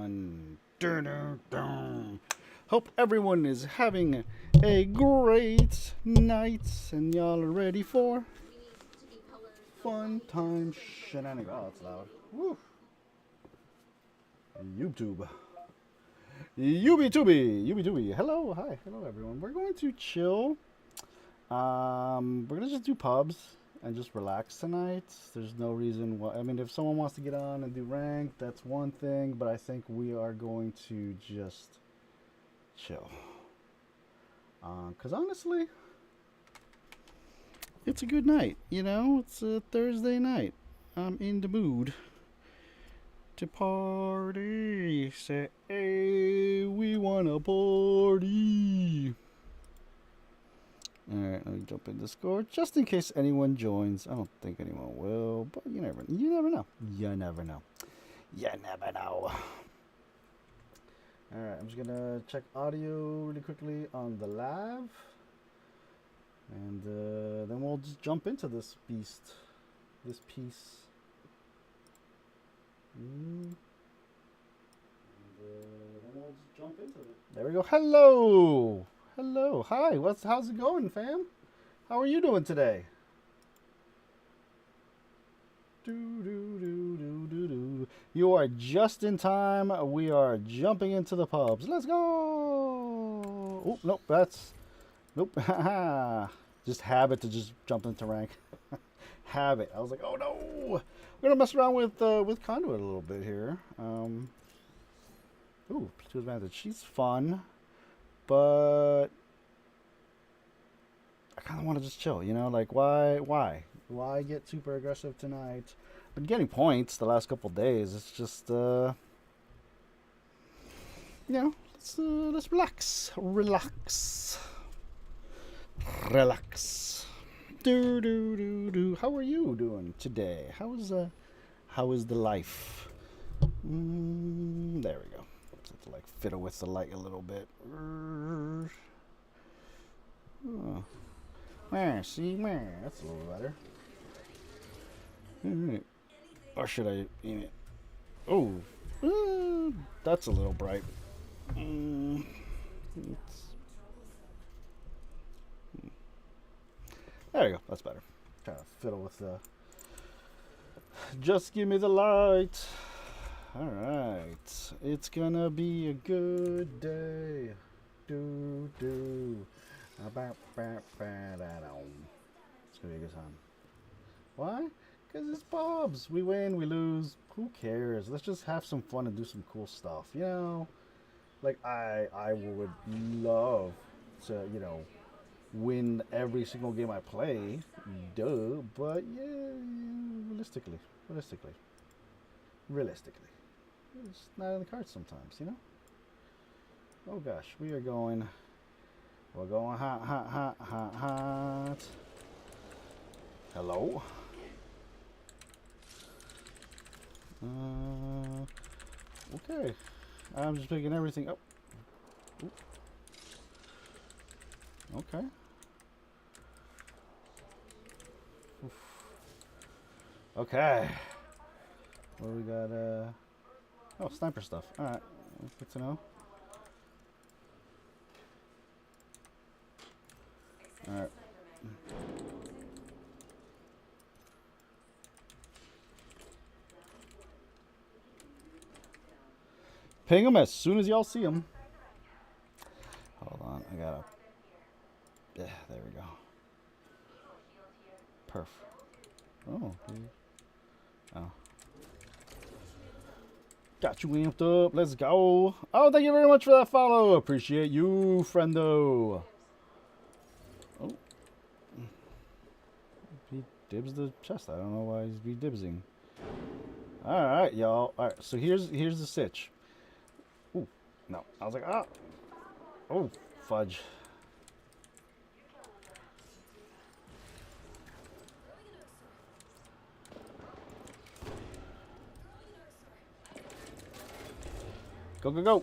everyone. Dun, dun, dun. Hope everyone is having a great night and y'all are ready for fun time shenanigans. Oh, that's loud. Woo. YouTube. Yubi. Hello, hi, hello everyone. We're going to chill. We're gonna just do pubs and just relax tonight. There's no reason why. I mean, if someone wants to get on and do rank, that's one thing. But I think we are going to just chill. Cause honestly, it's a good night. You know, it's a Thursday night. I'm in the mood to party. Say, hey, we wanna party. Alright, let me jump in Discord just in case anyone joins. I don't think anyone will, but you never know. You never know. Alright, I'm just gonna check audio really quickly on the live. And then we'll just jump into this beast. This piece. And then we'll just jump into it. There we go. Hello! Hello, hi. How's it going, fam? How are you doing today? You are just in time. We are jumping into the pubs. Let's go. Oh, nope, nope. Just habit to just jump into rank. Habit. I was like, oh no. We're gonna mess around with Conduit a little bit here. Ooh, Platoon Advantage. She's fun. But I kind of want to just chill, you know? Like, why get super aggressive tonight? Been getting points the last couple days. It's just, you know, let's relax. How are you doing today? How is the life? There we go. Have to like fiddle with the light a little bit. Oh. See, that's a little better. Alright. Or should I aim it? Oh, that's a little bright. There you go, that's better. Trying to fiddle with the. Just give me the light. Alright. It's gonna be a good day. It's gonna be a good time. Why? Because it's Bob's. We win, we lose. Who cares? Let's just have some fun and do some cool stuff. You know? Like, I would love to, you know, win every single game I play. Duh. But, yeah, realistically. It's not in the cards sometimes, you know? Oh gosh, we're going hot. Hello? Okay. I'm just picking everything up. Ooh. Okay. Oof. Okay. What do we got? Oh, sniper stuff. Alright. Good to know. Alright. Ping them as soon as y'all see them. Hold on, I gotta. Yeah, there we go. Perf. Oh. Oh. Got you amped up. Let's go. Oh, thank you very much for that follow. Appreciate you, friendo. Oh. He dibs the chest. I don't know why he's re-dibsing. Alright, y'all. Alright, so here's the sitch. Ooh, no. I was like, ah. Oh, fudge. Go.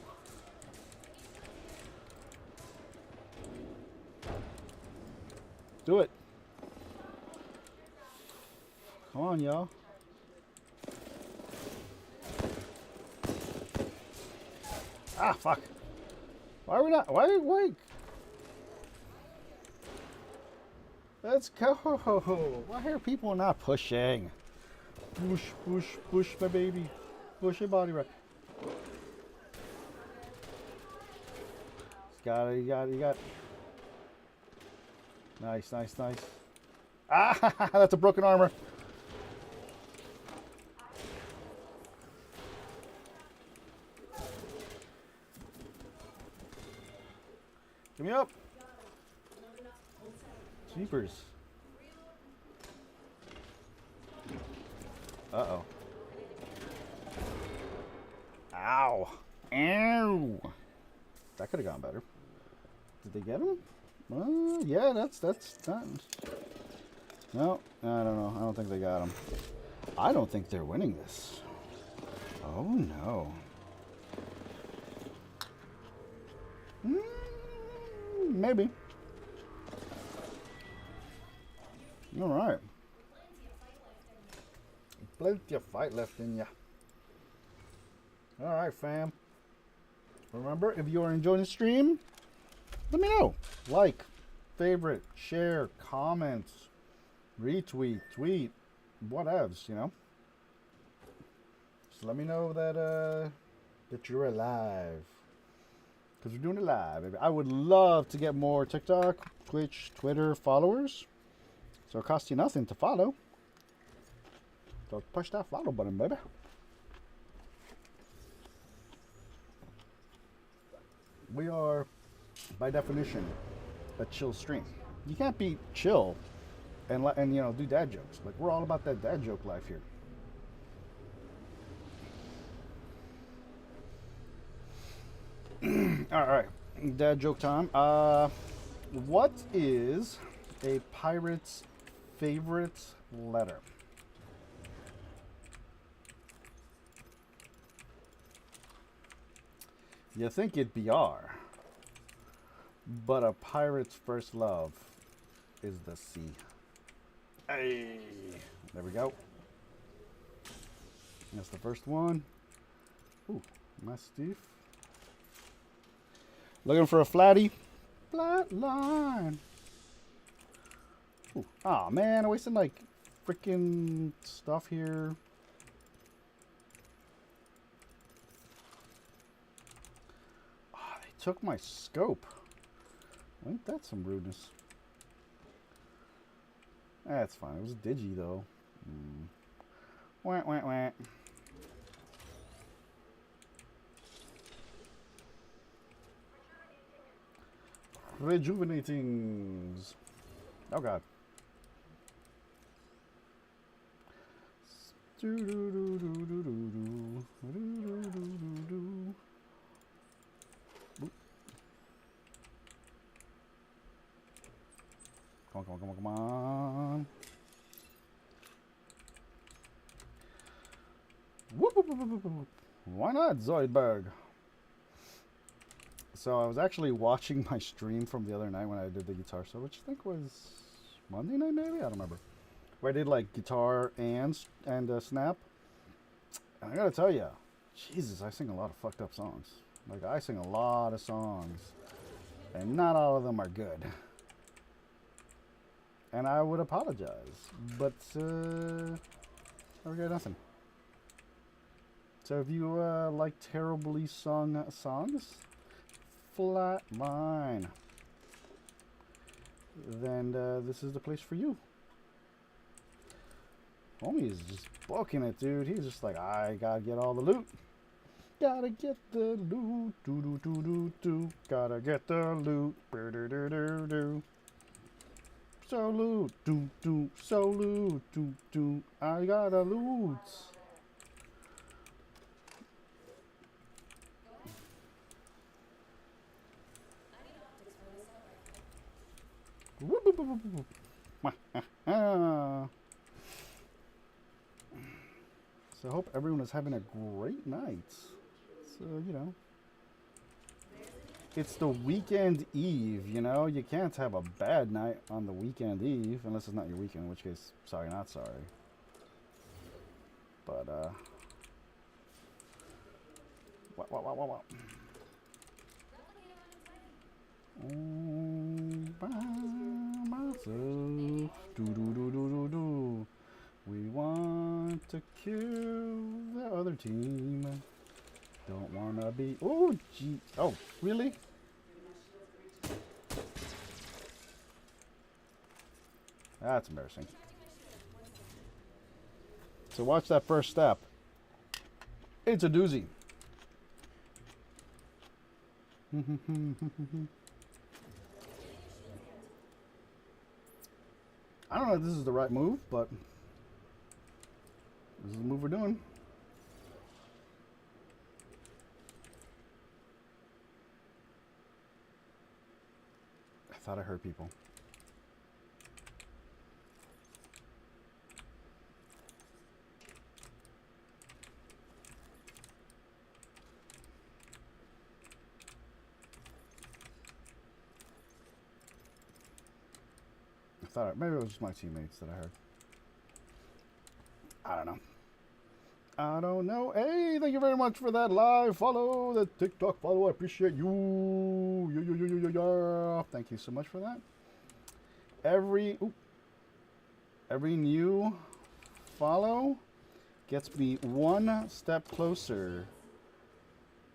Do it. Come on, y'all. Ah, fuck. Why are we not? Why? Let's go. Why are people not pushing? Push, push, push, my baby. Push your body right. You got it. Nice. Ah, that's a broken armor. Give me up. Jeepers. Uh-oh. Ow. Ow. That could have gone better. Did they get him? Yeah, that's not... No, I don't know. I don't think they got him. I don't think they're winning this. Oh, no. Maybe. All right. Plenty of fight left in ya. All right, fam. Remember, if you are enjoying the stream, let me know. Like, favorite, share, comment, retweet, tweet, whatevs, you know. Just let me know that you're alive. Because we're doing it live, baby. I would love to get more TikTok, Twitch, Twitter followers. So it costs you nothing to follow. So push that follow button, baby. We are, by definition, a chill stream. You can't be chill and you know, do dad jokes. Like, we're all about that dad joke life here. All right, dad joke time. What is a pirate's favorite letter? You think it'd be R, but a pirate's first love is the C. Hey, there we go. That's the first one. Ooh, Mastiff. Looking for a flatty? Flat line. Ooh. Oh man, I wasted like freaking stuff here. Took my scope. Ain't that some rudeness? That's fine. It was digi though. Wah, wah, wah. Rejuvenatings. Oh god. Do do do do do do do do do do. Come on. Whoop, whoop, whoop, whoop, whoop. Why not, Zoidberg? So I was actually watching my stream from the other night when I did the guitar show, which I think was Monday night maybe? I don't remember. Where I did like guitar and snap. And I gotta tell you, Jesus, I sing a lot of fucked up songs. Like, I sing a lot of songs, and not all of them are good. And I would apologize, but I regret nothing. So if you like terribly sung songs, Flatline, then this is the place for you. Homie is just booking it, dude. He's just like, I gotta get all the loot. Gotta get the loot. Do do do do do. Gotta get the loot. Do do do do do. So loot, do do, so loot, do do. I gotta loot. So I hope everyone is having a great night. So, you know. It's the weekend eve, you know? You can't have a bad night on the weekend eve, unless it's not your weekend, in which case, sorry, not sorry. But, what? All by myself. Do do do do do do. We want to kill the other team. Don't wanna be. Oh, gee. Oh, really? That's embarrassing. So watch that first step. It's a doozy. I don't know if this is the right move, but this is the move we're doing. I thought I heard people. Maybe it was just my teammates that I heard. I don't know. I don't know. Hey, thank you very much for that live follow, the TikTok follow. I appreciate you. Thank you so much for that. Every new follow gets me one step closer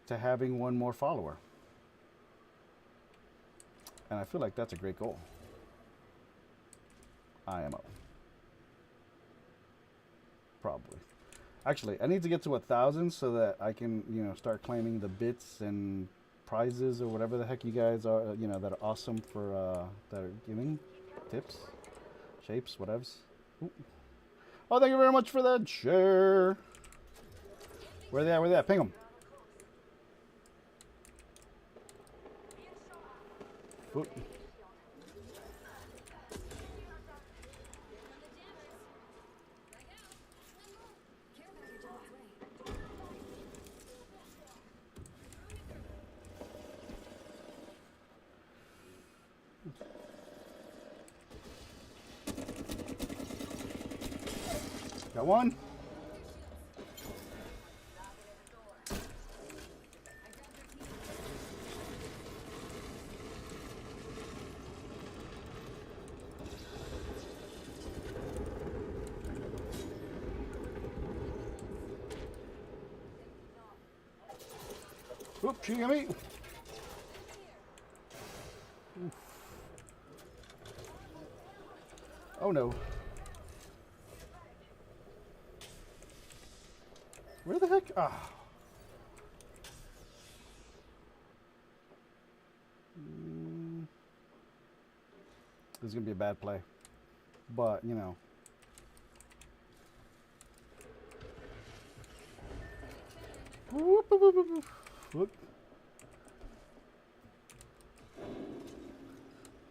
to having one more follower. And I feel like that's a great goal. IMO. Probably. Actually, I need to get to 1,000 so that I can, start claiming the bits and prizes or whatever the heck you guys are, that are awesome for, that are giving tips, shapes, whatevs. Ooh. Oh, thank you very much for that share. Where they at? Where they at? Ping them. Ooh. Got one. Oop, shooting at me. Oof. Oh no. Where the heck? Ah. This is going to be a bad play. But, Whoop, whoop, whoop, whoop. Whoop.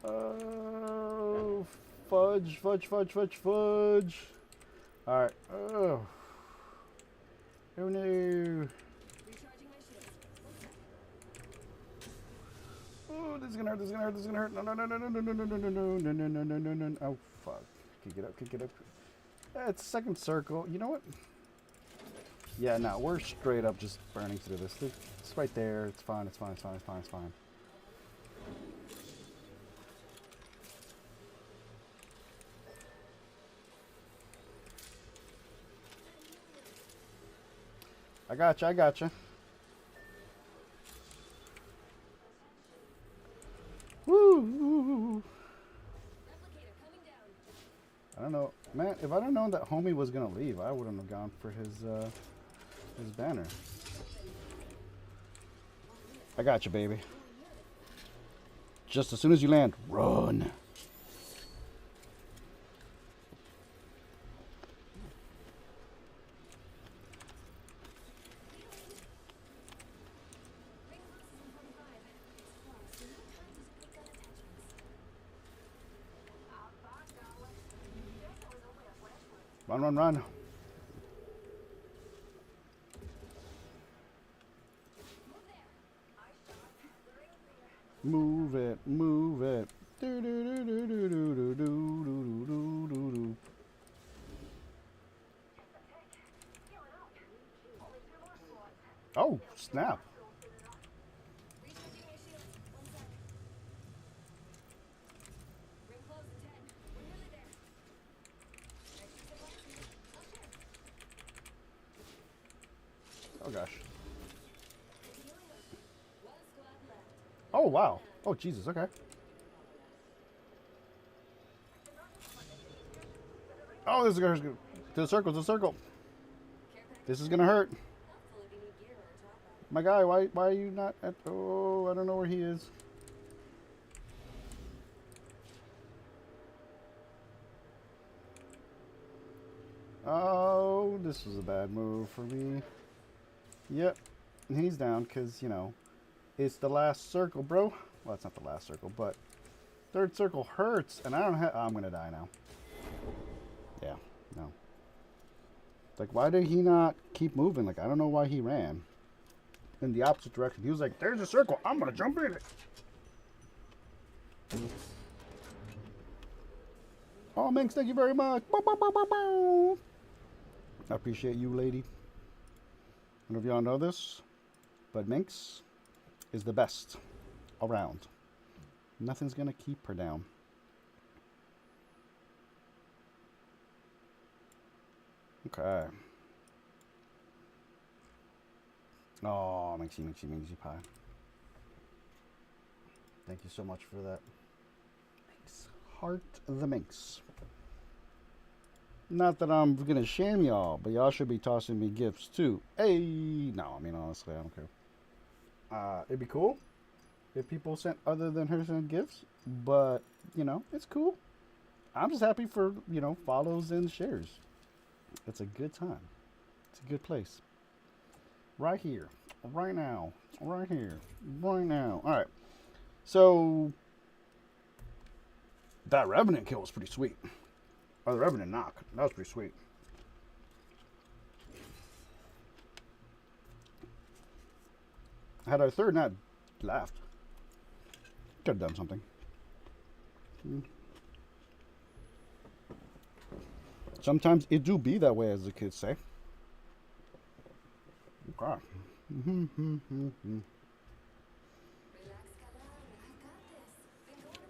Oh, fudge, fudge, fudge, fudge, fudge. All right. Oh. Oh no. Oh, this is gonna hurt, this is gonna hurt, this is gonna hurt. No, no, no, no, no, no, no, no, no, no, no, no, no, no, no, no. Oh, fuck. Kick it up, kick it up. It's second circle. You know what? Yeah, no, we're straight up just burning through this. It's right there. It's fine, it's fine, it's fine, it's fine, it's fine. I gotcha, I gotcha. Woo! I don't know. Man, if I'd have known that homie was gonna leave, I wouldn't have gone for his banner. I got you, baby. Just as soon as you land, run. Run, run, run. Move it, move it. Do do do do do do do do do do do do. Oh, snap. Oh gosh. Oh wow. Oh Jesus. Okay. Oh, this is gonna to the circle. To the circle. This is gonna hurt. My guy, why are you not at? Oh, I don't know where he is. Oh, this was a bad move for me. Yep, he's down because, you know, it's the last circle, bro. Well, it's not the last circle, but third circle hurts, and I don't have. Oh, I'm gonna die now. Yeah, no. Like, why did he not keep moving? Like, I don't know why he ran in the opposite direction. He was like, "There's a circle. I'm gonna jump in it." Oh, Minx, thank you very much. Bow, bow, bow, bow, bow. I appreciate you, lady. I don't know if y'all know this, but Minx is the best around. Nothing's gonna keep her down. Okay. Oh, Minxie, Minxie, Minxie pie. Thank you so much for that. Minx. Heart the Minx. Not that I'm gonna shame y'all, but y'all should be tossing me gifts too. Hey, no, I mean honestly, I don't care. It'd be cool if people sent other than her sent gifts, but you know, it's cool. I'm just happy for, you know, follows and shares. It's a good time. It's a good place. Right here, right now, right here, right now. All right. So that Revenant kill was pretty sweet. Or the Revenant knock. That was pretty sweet. Had our third not laughed, could have done something. Sometimes it do be that way, as the kids say. Okay.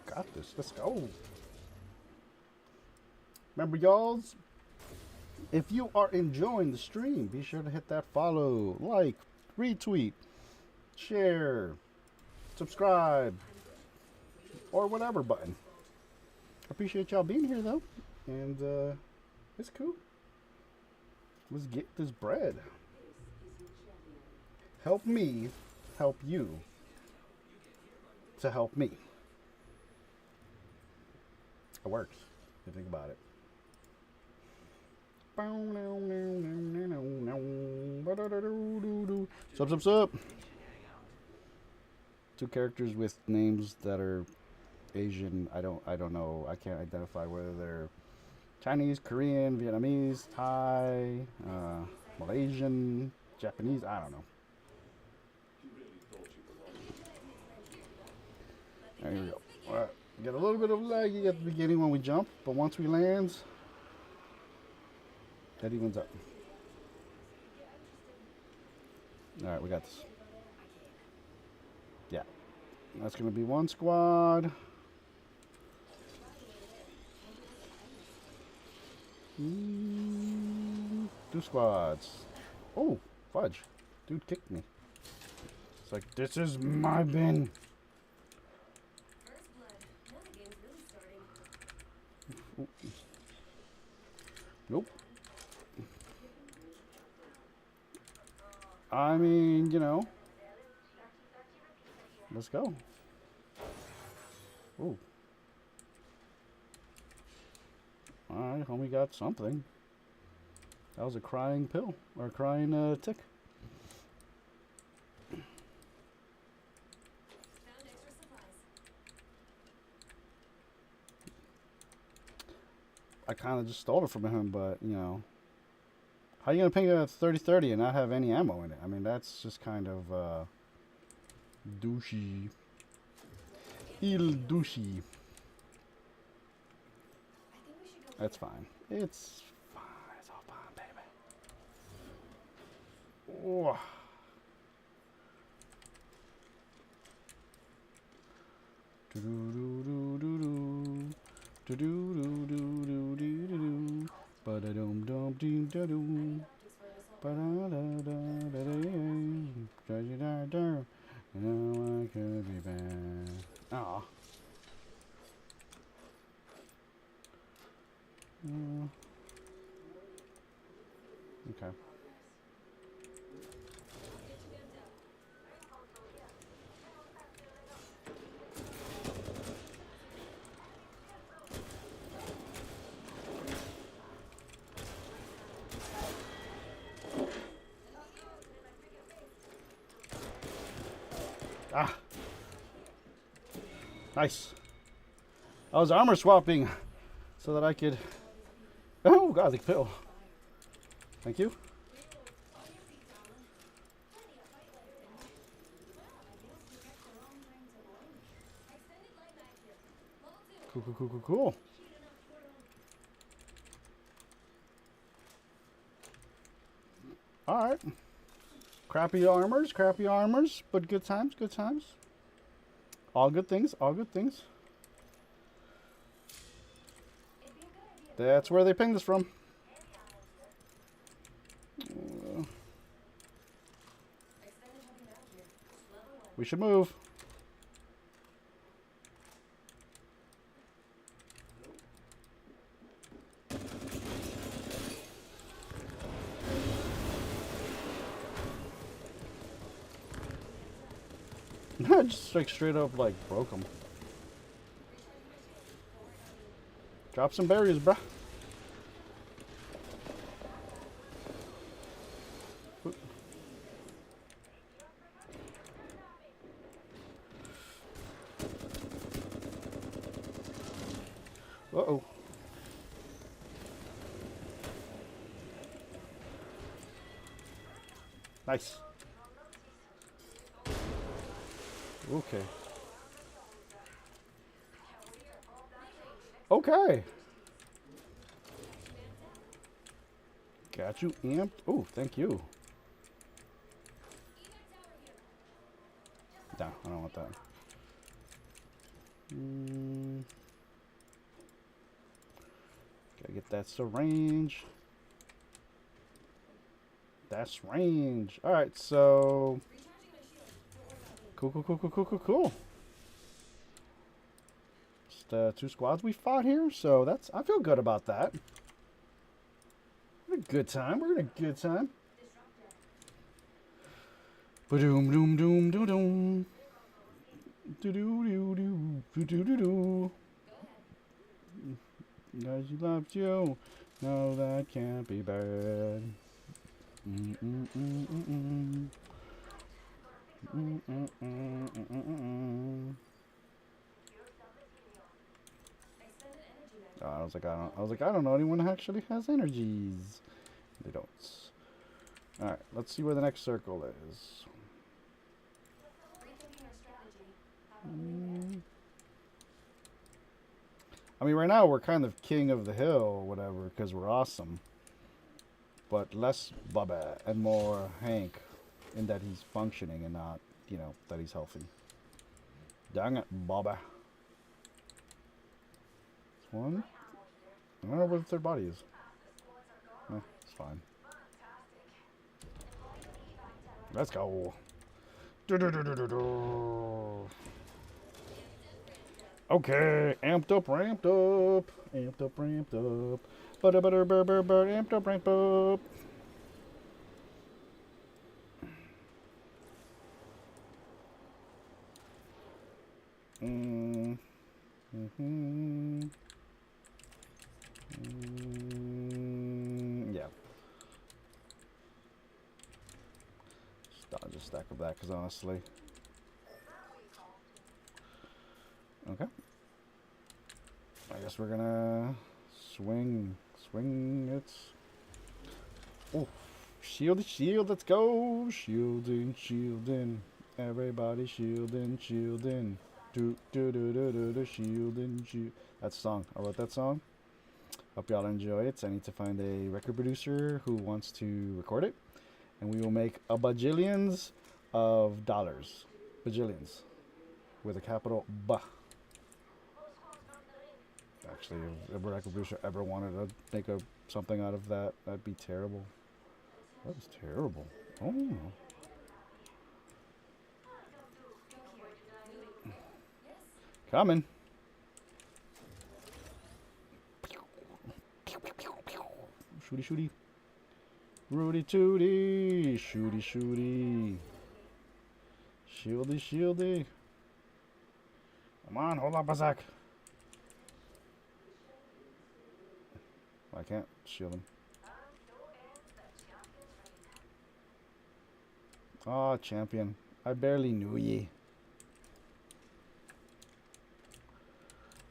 Got this. Let's go. Remember, y'alls, if you are enjoying the stream, be sure to hit that follow, like, retweet, share, subscribe, or whatever button. Appreciate y'all being here, though. And, it's cool. Let's get this bread. Help me help you to help me. It works, if you think about it. Sup. Two characters with names that are Asian. I don't know. I can't identify whether they're Chinese, Korean, Vietnamese, Thai, Malaysian, Japanese. I don't know. There you go. All right. Get a little bit of laggy at the beginning when we jump, but once we land, that evens up. All right, we got this. Yeah, that's gonna be one squad. Two squads. Oh, fudge. Dude kicked me. It's like, this is my bin. Nope. I mean, you know. Let's go. Ooh. Alright, homie got something. That was a crying pill. Or a crying tick. I kind of just stole it from him, but, you know. How are you going to ping a 30-30 and not have any ammo in it? I mean, that's just kind of, douchey. Il douchey. That's fine. It's fine. It's all fine, baby. Oh. Do-do-do-do-do-do. Do-do-do-do-do-do-do. Ba-da-dum-dum-dum-dum. Ba-da-da-da-da-da. but you don't. You know I could be bad. Aw. Okay. Ah. Nice. I was armor swapping so that I could... Oh, God, the pill. Thank you. Cool, cool, cool, cool, cool. Alright. Crappy armors, but good times, good times. All good things, all good things. That's where they pinged us from. We should move. Just like straight up like broke them. Drop some berries, bruh. Uh-oh. Nice. Okay. Okay. Got you amped. Oh, thank you. No, I don't want that. Gotta get that syringe. That's range. Alright, so... Cool, cool, cool, cool, cool, cool, cool. Just 2 squads we fought here, so that's... I feel good about that. We're in a good time. We're in a good time. Ba-doom, doom, doom, doom, doom. Do-do-do-do, do-do-do-do. Cause you loved you. No, that can't be bad. Oh, I was like, I don't know anyone who actually has energies. They don't. All right, let's see where the next circle is. I mean, right now we're kind of king of the hill or whatever because we're awesome. But less Bubba and more Hank in that he's functioning and not, you know, that he's healthy. Dang it, Bubba. One. I don't know where the third body is. No, it's fine. Let's go. Okay, amped up, ramped up, amped up, ramped up, butter, butter, burr, burr, burr, amped up, ramped up. Yeah. I'll just stack of that because honestly. Okay. I guess we're gonna swing it. Oh, shield, let's go. Shielding. Everybody shielding. Shielding. That's a song. I wrote that song. Hope y'all enjoy it. I need to find a record producer who wants to record it. And we will make a bajillions of dollars. Bajillions. With a capital B. Actually, if a record producer ever wanted to make something out of that, that'd be terrible. That was terrible. Oh. Coming. Shooty, shooty. Rudy tooty. Shooty, shooty. Shieldy, shieldy. Come on, hold up a sec. I can't shield him. Oh, champion. I barely knew ye.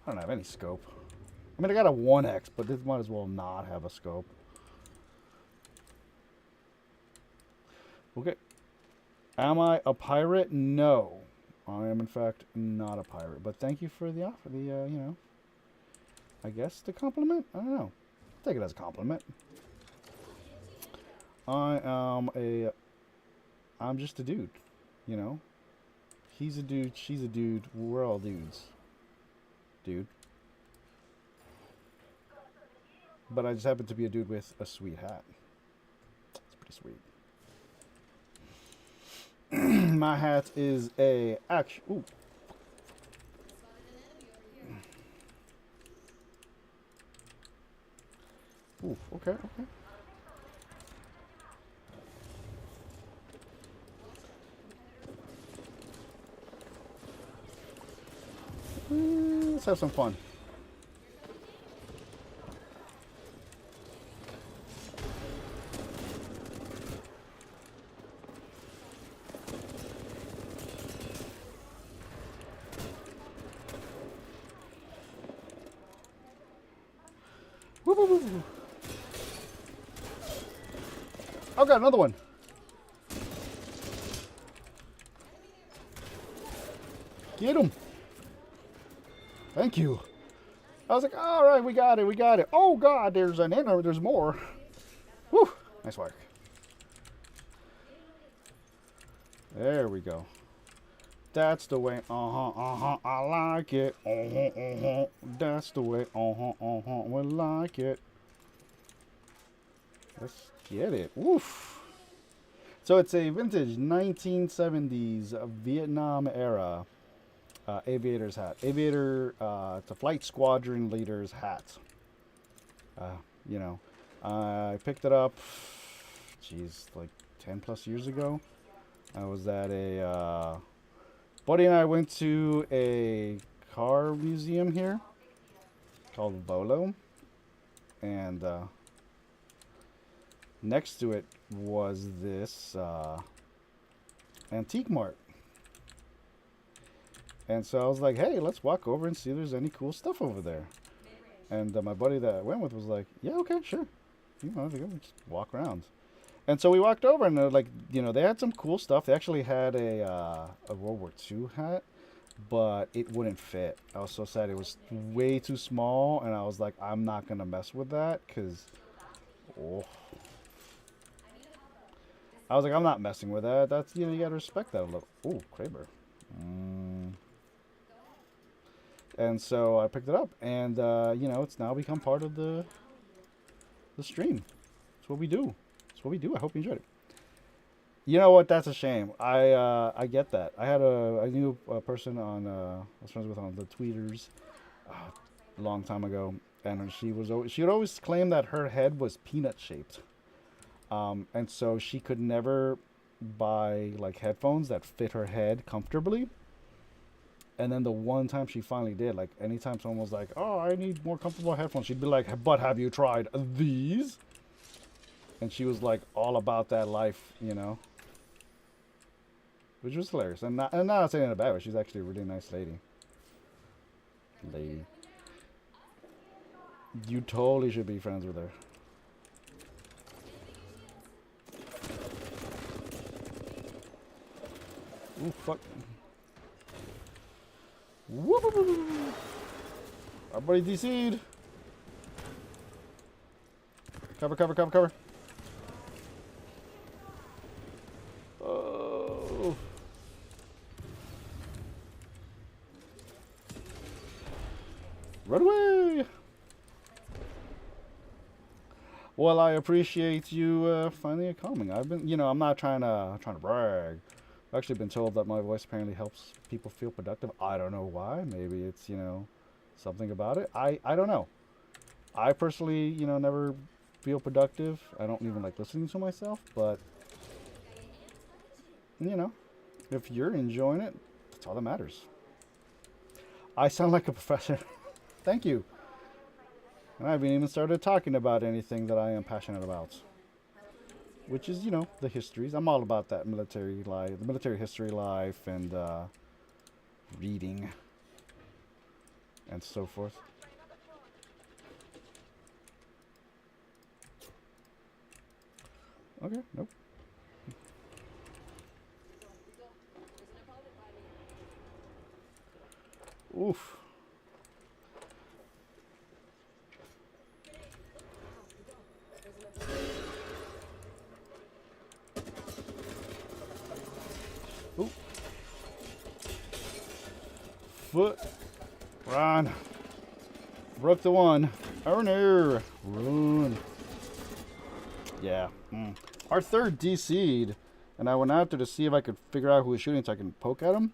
I don't have any scope. I mean, I got a 1x, but this might as well not have a scope. Okay. Am I a pirate? No. I am, in fact, not a pirate. But thank you for the offer. The, you know, I guess the compliment? I don't know. Take it as a compliment. I'm just a dude, you know? He's a dude, she's a dude, we're all dudes. Dude. But I just happen to be a dude with a sweet hat. It's pretty sweet. My hat is a action. Ooh. Ooh, okay, okay. Let's have some fun. Woo, woo, woo, woo. I've got another one. Get him. Thank you. I was like, all right, we got it, we got it. Oh, God, there's an inner, there's more. Whew, nice work. There we go. That's the way, I like it. That's the way, we like it. Let's get it. Woof. So it's a vintage 1970s Vietnam era aviator's hat. Aviator, it's a flight squadron leader's hat. You know, I picked it up, geez, like 10 plus years ago. I was at a, buddy and I went to a car museum here called Volo. And next to it was this antique mart. And so I was like, hey, let's walk over and see if there's any cool stuff over there. And my buddy that I went with was like, yeah, okay, sure. You know, just walk around. And so we walked over and they're like, you know, they had some cool stuff. They actually had a World War II hat, but it wouldn't fit. I was so sad. It was way too small. And I was like, I'm not going to mess with that because, oh. I was like, I'm not messing with that. That's, you know, you got to respect that a little. Ooh, Kraber. And so I picked it up, and you know, it's now become part of the stream. It's what we do. It's what we do. I hope you enjoyed it. You know what? That's a shame. I get that. I knew a person on I was friends with on the tweeters a long time ago, and she would always claim that her head was peanut shaped, and so she could never buy like headphones that fit her head comfortably. And then the one time she finally did, like anytime someone was like, oh, I need more comfortable headphones, she'd be like, but have you tried these? And she was like all about that life, you know, which was hilarious. And not saying it in a bad way. She's actually a really nice lady. You totally should be friends with her. Ooh, fuck. Woo! Our buddy DC'd. Cover, cover, cover, cover. Oh. Run away! Well, I appreciate you finally coming. I've been, you know, I'm not trying to brag, I've actually been told that my voice apparently helps people feel productive. I don't know why. Maybe it's, something about it. I don't know. I personally, never feel productive. I don't even like listening to myself, but, you know, if you're enjoying it, that's all that matters. I sound like a professor. Thank you. And I haven't even started talking about anything that I am passionate about, which is, the histories. I'm all about that military life, the military history life, and reading and so forth. Okay, nope. Oof. Ooh. Foot. Run. Broke the one. Oh no. Run. Yeah. Our third DC'd, and I went out there to see if I could figure out who was shooting so I can poke at him.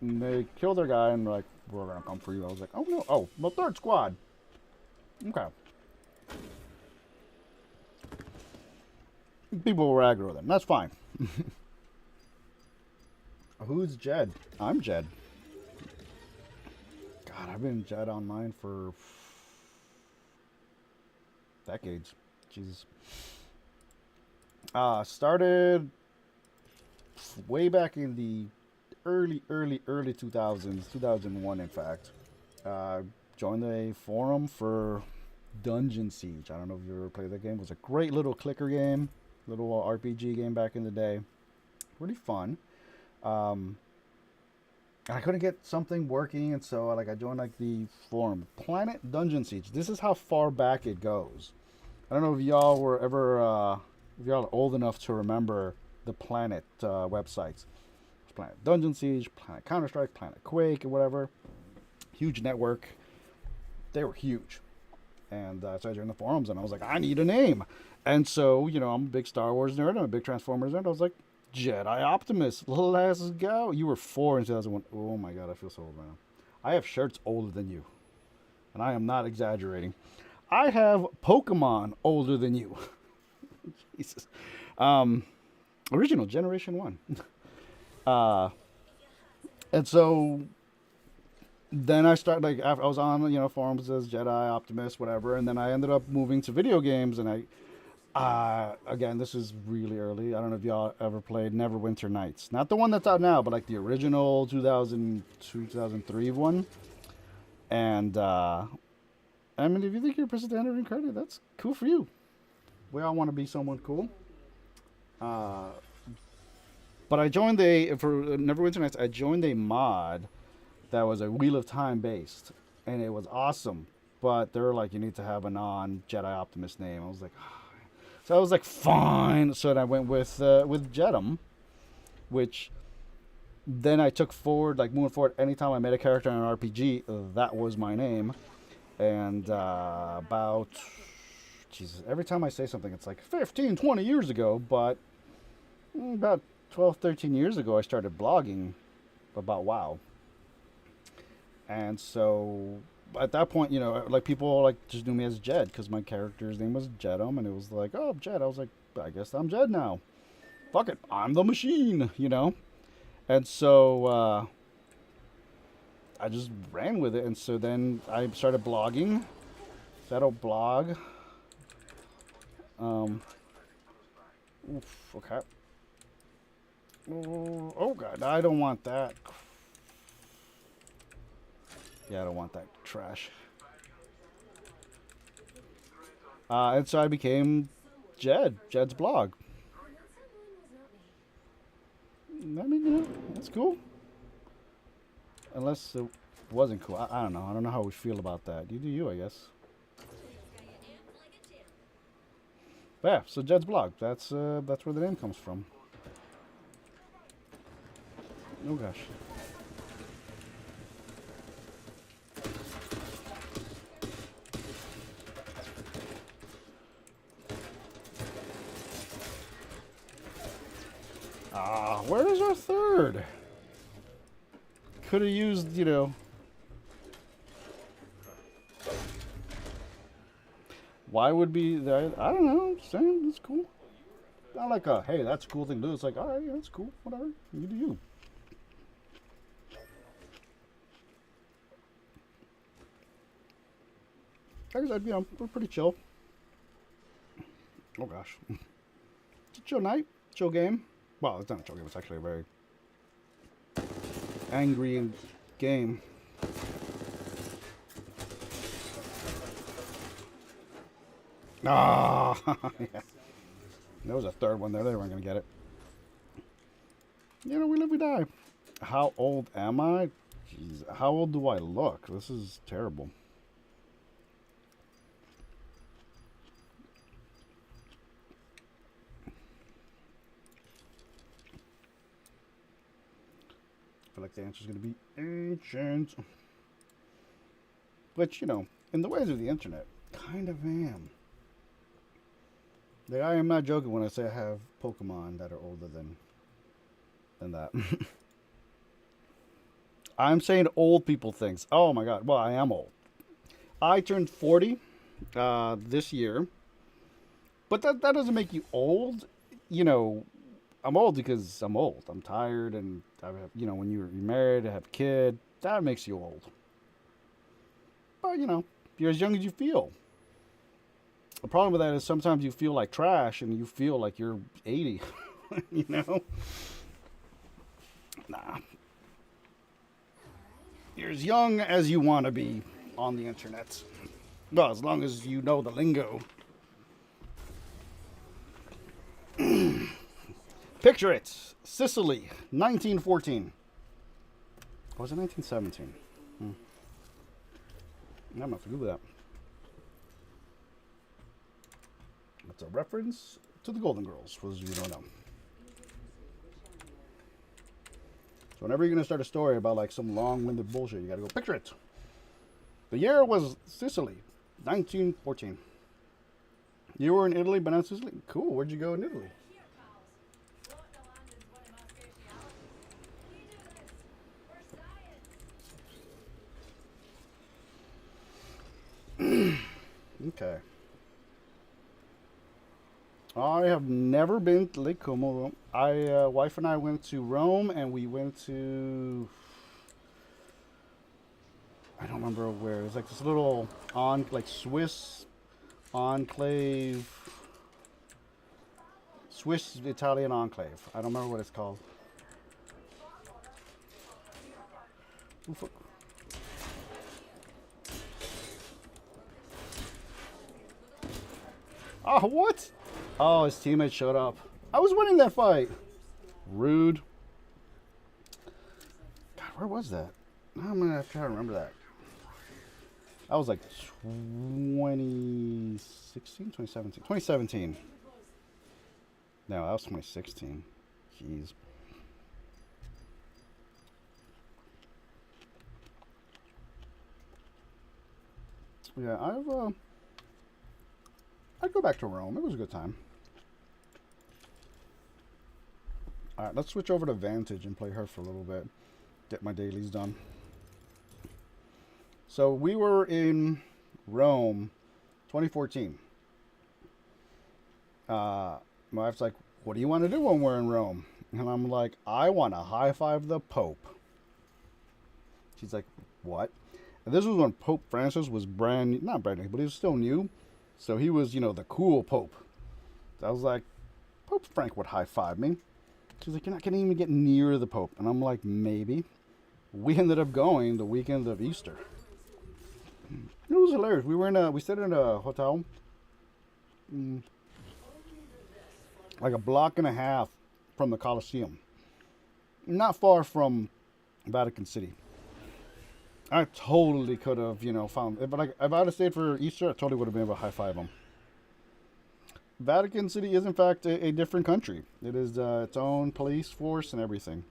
And they killed their guy and were like, we're gonna come for you. I was like, oh no. Oh, well, third squad. Okay. People were aggro then. That's fine. Who's Jed? I'm Jed. God, I've been Jed online for decades. Jesus. Started way back in the early 2000s, 2001 in fact. Joined a forum for Dungeon Siege. I don't know if you ever played that game. It was a great little clicker game, little RPG game back in the day. Really fun. And I couldn't get something working, and so I joined the forum, Planet Dungeon Siege. This is how far back it goes. I don't know if y'all were ever, if y'all are old enough to remember the Planet websites. Planet Dungeon Siege, Planet Counter-Strike, Planet Quake, or whatever. Huge network. They were huge. And so I joined the forums, and I was like, I need a name. And so, I'm a big Star Wars nerd. I'm a big Transformers nerd. I was like, Jedi Optimus, let's go. You were 4 in 2001. Oh my God, I feel so old right now. I have shirts older than you. And I am not exaggerating. I have Pokemon older than you. Jesus. Original, Generation 1. And so then I started, I was on, forums as Jedi Optimus, whatever. And then I ended up moving to video games, and again, this is really early. I don't know if y'all ever played Neverwinter Nights. Not the one that's out now, but the original 2003 one. And, I mean, if you think you're President Henry Incarnate, that's cool for you. We all want to be someone cool. But I joined for Neverwinter Nights, I joined a mod that was a Wheel of Time based. And it was awesome. But they were like, you need to have a non-Jedi Optimus name. I was like, so I was like, fine. So then I went with Jedum, which then I took forward, moving forward, anytime I made a character in an RPG, that was my name. And about, Jesus, every time I say something, it's 15, 20 years ago, but about 12, 13 years ago, I started blogging about WoW. And so at that point, people just knew me as Jed because my character's name was Jedum, and it was like, oh, Jed. I was like, I guess I'm Jed now. Fuck it, I'm the machine, And so I just ran with it, and so then I started blogging. That'll blog. Oof, okay. Oh God, I don't want that. Yeah, I don't want that trash. And so I became Jed's blog. I mean, that's cool. Unless it wasn't cool. I don't know. I don't know how we feel about that. You do you, I guess. But yeah, so Jed's blog. That's where the name comes from. Oh gosh. where is our third? Could have used, you know. Why would be that? I don't know. Saying it's cool. Not like a, hey, that's a cool thing to do. It's like, all right, yeah, that's cool. Whatever. You do you. I guess I'd, you know, we're pretty chill. Oh gosh. It's a chill night. Chill game. Well, it's not a chill game. It's actually a very angry game. Ah, yeah. There was a third one there. They weren't going to get it. You know, we live, we die. How old am I? Jeez, how old do I look? This is terrible. I feel like the answer is going to be ancient. Which, you know, in the ways of the internet, kind of am. Like, I am not joking when I say I have Pokemon that are older than that. I'm saying old people things. Oh my god. Well, I am old. I turned 40 this year. But that doesn't make you old. You know, I'm old because I'm old. I'm tired, and I have, you know, when you're married, I have a kid, that makes you old. But you know, you're as young as you feel. The problem with that is sometimes you feel like trash, and you feel like you're 80. You know, nah. You're as young as you want to be on the internet. Well, as long as you know the lingo. Picture it. Sicily, 1914. Or was it 1917? I'm going to have to Google that. It's a reference to the Golden Girls, for those of you who don't know. So whenever you're going to start a story about like some long-winded bullshit, you got to go picture it. The year was Sicily, 1914. You were in Italy, but not Sicily? Cool. Where'd you go in Italy? Okay. I have never been to Lake Como. Wife and I went to Rome, and we went to, I don't remember where. It was like this little like Swiss enclave, Swiss Italian enclave. I don't remember what it's called. Oh, what? Oh, his teammate showed up. I was winning that fight. Rude. God, where was that? I'm gonna have to try to remember that. I was like 2016, 2017. 2017. No, that was 2016. Jeez. Yeah, I'd go back to Rome. It was a good time. All right, let's switch over to Vantage and play her for a little bit. Get my dailies done. So we were in Rome, 2014. My wife's like, "What do you want to do when we're in Rome?" And I'm like, "I want to high five the Pope." She's like, "What?" And this was when Pope Francis was not brand new, but he was still new. So he was, you know, the cool Pope. So I was like, Pope Frank would high five me. She's like, "You're not going to even get near the Pope." And I'm like, maybe. We ended up going the weekend of Easter. It was hilarious. We stayed in a hotel, like a block and a half from the Colosseum. Not far from Vatican City. I totally could have, you know, found. If I'd have stayed for Easter, I totally would have been able to high five them. Vatican City is, in fact, a different country. It is its own police force and everything.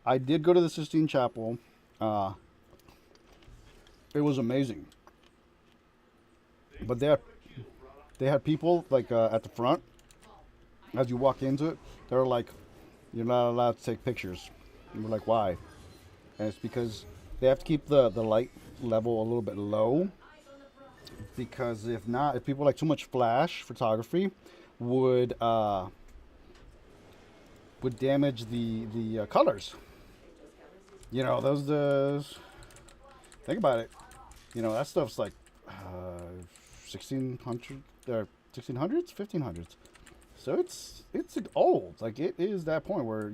I did go to the Sistine Chapel. It was amazing. But they had people like at the front, As you walk into it, they're like, you're not allowed to take pictures. And we're like, why? And it's because they have to keep the light level a little bit low. Because if not, if people like too much flash photography, would uh, would damage the colors. You know, those. Think about it. You know, that stuff's like 1600 or 1600s, 1500s. So it's old. Like it is that point where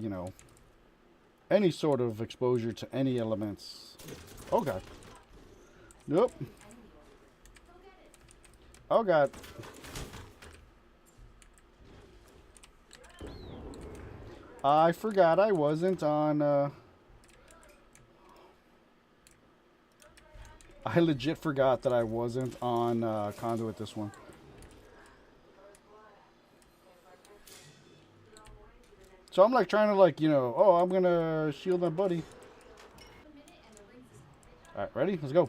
any sort of exposure to any elements. Oh god. Nope. Oh god. I forgot I wasn't on. I legit forgot that I wasn't on Conduit this one. So I'm like trying to oh, I'm gonna shield my buddy. All right, ready? Let's go.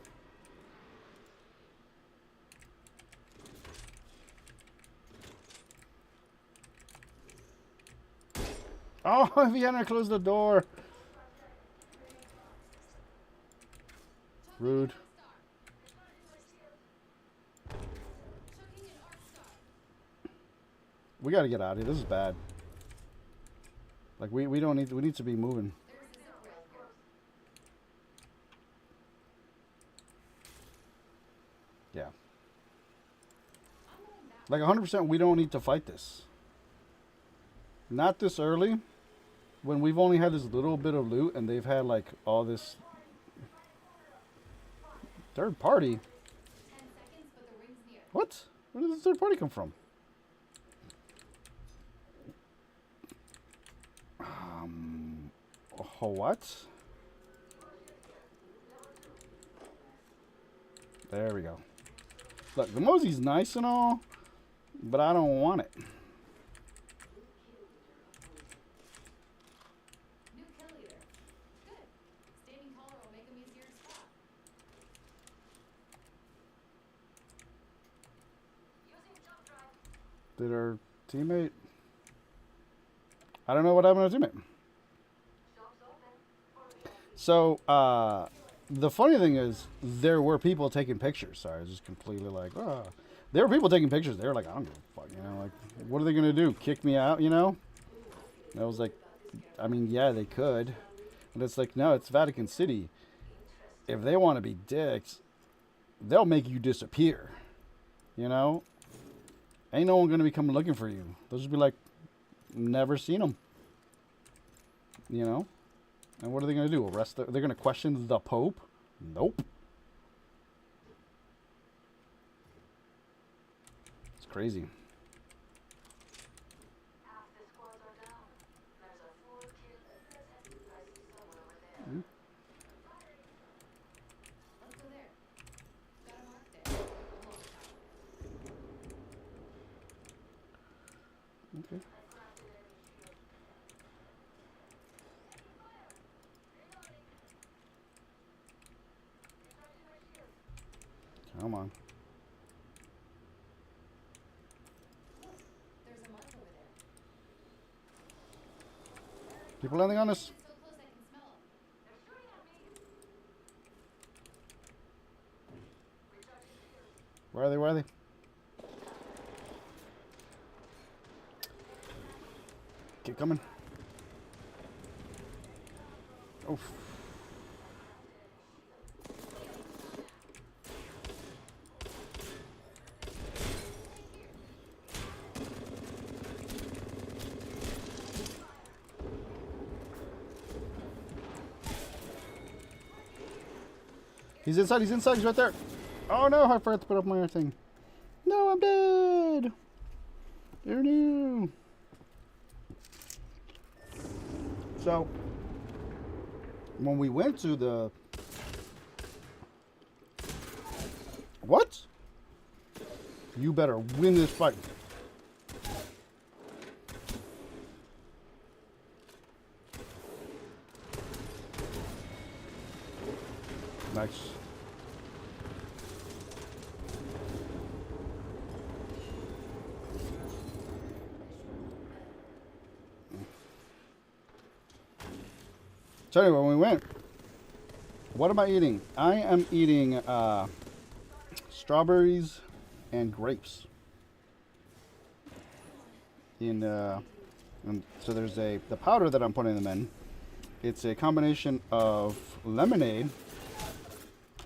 Oh, Vienna closed the door. Rude. We gotta get out of here. This is bad. Like we don't need we need to be moving. Yeah. Like 100% we don't need to fight this. Not this early. When we've only had this little bit of loot and they've had like all this third party. What? Where did this third party come from? Oh, what? There we go. Look, the Mosey's nice and all, but I don't want it. Did our teammate? I don't know what happened to our teammate. So, the funny thing is, there were people taking pictures. Sorry, I was just completely like, oh. There were people taking pictures. They were like, I don't give a fuck, like, what are they gonna do? Kick me out, And I was like, I mean, yeah, they could. And it's like, no, it's Vatican City. If they want to be dicks, they'll make you disappear. Ain't no one gonna be coming looking for you. They'll just be like, never seen them. And what are they going to do? Arrest? They're going to question the Pope? Nope. It's crazy. Hmm? Okay. Come on. People landing on us. Where are they? Where are they? Keep coming. Oh. He's inside, he's right there. Oh no, I forgot to put up my thing. No, I'm dead. There no. So, when we went to the... What? You better win this fight. Nice. So anyway, when we went, what am I eating? I am eating strawberries and grapes. And so there's the powder that I'm putting them in. It's a combination of lemonade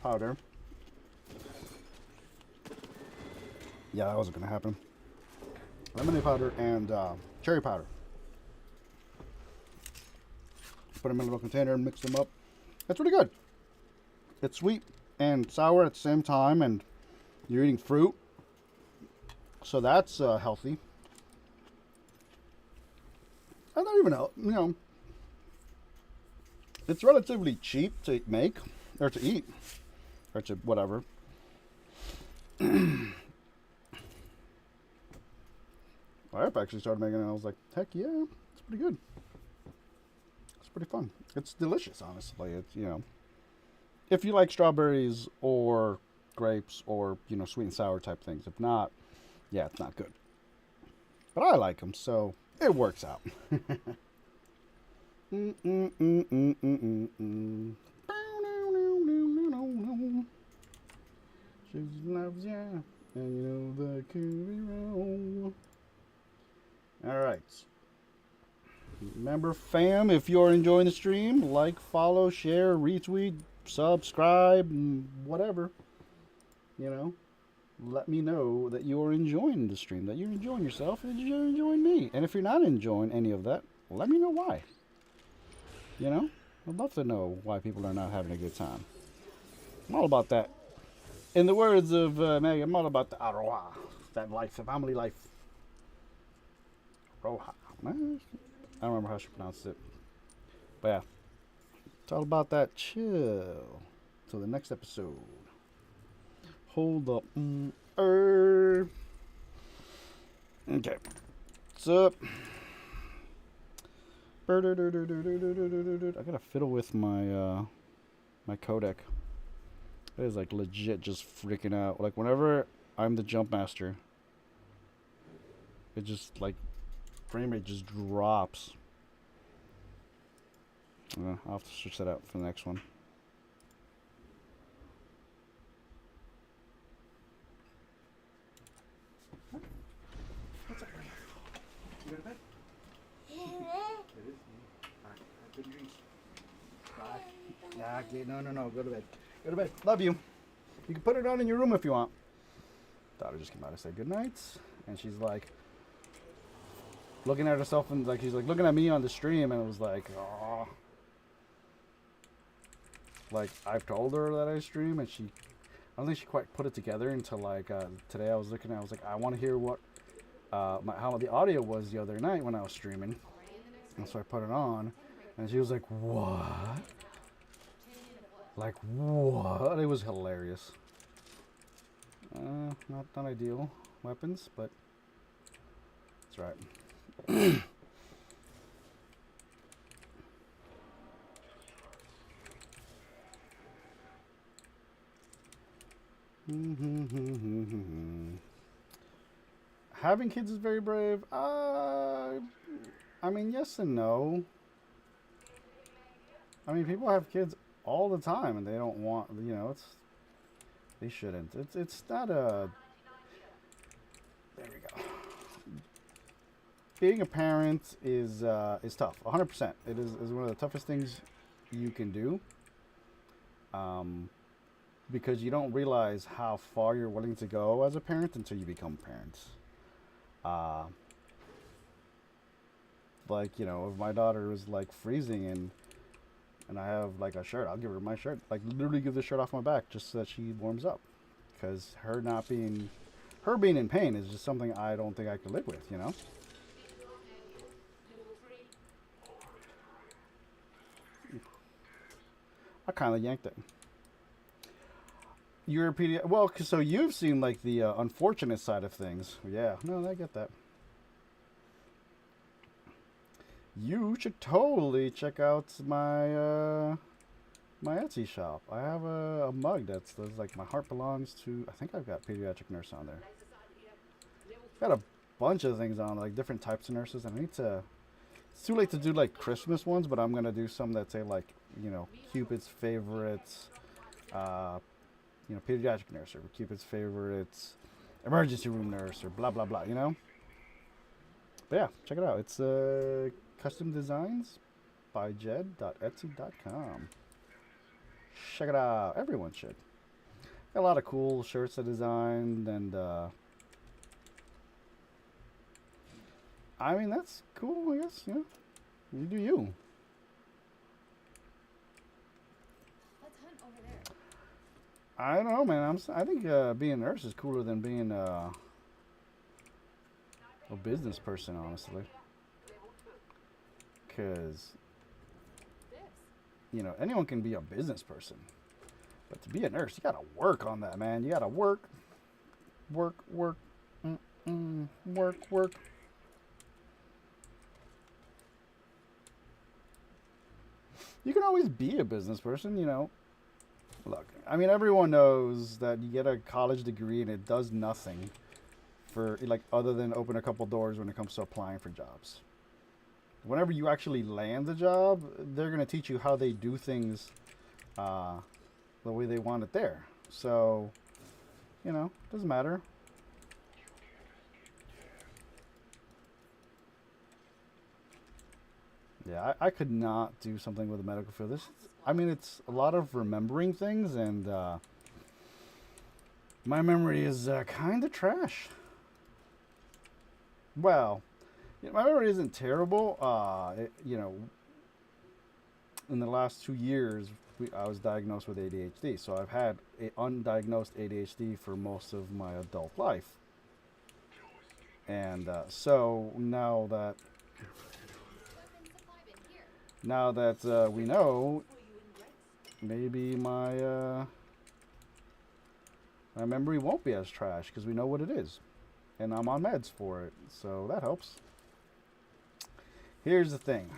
powder. Yeah, that wasn't gonna happen. Lemonade powder and cherry powder. Put them in a little container and mix them up. That's pretty good. It's sweet and sour at the same time, and you're eating fruit, so that's healthy. I don't even know, it's relatively cheap to make, or to eat, or to whatever. My wife actually started making it, and I was like, heck yeah, it's pretty good. It's pretty fun. It's delicious, honestly. It's, if you like strawberries or grapes or, sweet and sour type things. If not, yeah, it's not good. But I like them, so it works out. She loves ya, and you know that could be wrong. All right. Remember, fam, if you're enjoying the stream, like, follow, share, retweet, subscribe, whatever. Let me know that you're enjoying the stream, that you're enjoying yourself, and you're enjoying me. And if you're not enjoying any of that, let me know why. I'd love to know why people are not having a good time. I'm all about that. In the words of Maggie, I'm all about the aroha, that life, the family life. Roha. I don't remember how she pronounced it. But yeah, it's all about that chill. Till the next episode. Hold up. Okay. What's up? I gotta fiddle with my my codec. It is like legit just freaking out. Like whenever I'm the jump master, it just like frame rate just drops. I'll have to switch that out for the next one. What's up, buddy? You go to bed? It is. Alright, good dreams. Bye. Yeah, no. Go to bed. Go to bed. Love you. You can put it on in your room if you want. Daughter just came out to say good night, and she's like looking at herself and like she's like looking at me on the stream, and it was like, oh. Like I've told her that I stream, and I don't think she quite put it together until like today. I was looking at, I was like, I want to hear what how the audio was the other night when I was streaming, and so I put it on, and she was like, what? Like what? It was hilarious. Not ideal weapons, but that's right. Having kids is very brave. I mean, yes and no. I mean, people have kids all the time, and they don't want. They shouldn't. It's not a. There we go. Being a parent is tough. 100%. It is one of the toughest things you can do. Because you don't realize how far you're willing to go as a parent until you become parents. Like, if my daughter is like freezing and I have like a shirt, I'll give her my shirt. Like literally give the shirt off my back just so that she warms up. Because her being in pain is just something I don't think I could live with, I kind of yanked it. You're a pediatrician. Well, so you've seen like the unfortunate side of things. Yeah, no, I get that. You should totally check out my my Etsy shop. I have a mug that's like my heart belongs to. I think I've got pediatric nurse on there. Got a bunch of things on, like different types of nurses. I need to It's too late to do like Christmas ones, but I'm gonna do some that say like, you know, Cupid's favorites, uh, you know, pediatric nurse, or Cupid's favorites, emergency room nurse, or blah blah blah. You know. But yeah, check it out. It's custom designs by jed.etsy.com. Check it out. Everyone should. Got a lot of cool shirts I designed, and I mean that's cool. I guess you know, you do you. Let's hunt over there. I don't know, man. I think being a nurse is cooler than being a business person, honestly. Because This. you know anyone can be a business person, but to be a nurse, you gotta work on that, man. You gotta work, work, work, work, work. You can always be a business person, you know. Look, I mean, everyone knows that you get a college degree and it does nothing for, like, other than open a couple doors when it comes to applying for jobs. Whenever you actually land the job, they're going to teach you how they do things the way they want it there. So, you know, doesn't matter. Yeah, I could not do something with the medical field. I mean, it's a lot of remembering things, and my memory is kind of trash. Well, yeah, my memory isn't terrible. You know, in the last 2 years, I was diagnosed with ADHD, so I've had a undiagnosed ADHD for most of my adult life. And so now that we know, maybe my memory won't be as trash because we know what it is, and I'm on meds for it, so that helps. Here's the thing.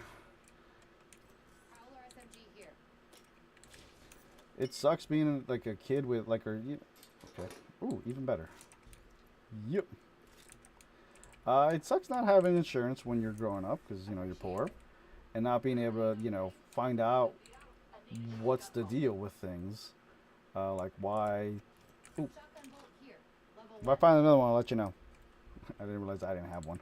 Prowler SMG here. It sucks being like a kid with like okay. Ooh, even better. Yep. It sucks not having insurance when you're growing up because you know you're poor, and not being able to find out what's the deal with things, like why. Ooh, Shotgun bolt here. Level if I find another one, I'll let you know. I didn't realize I didn't have one.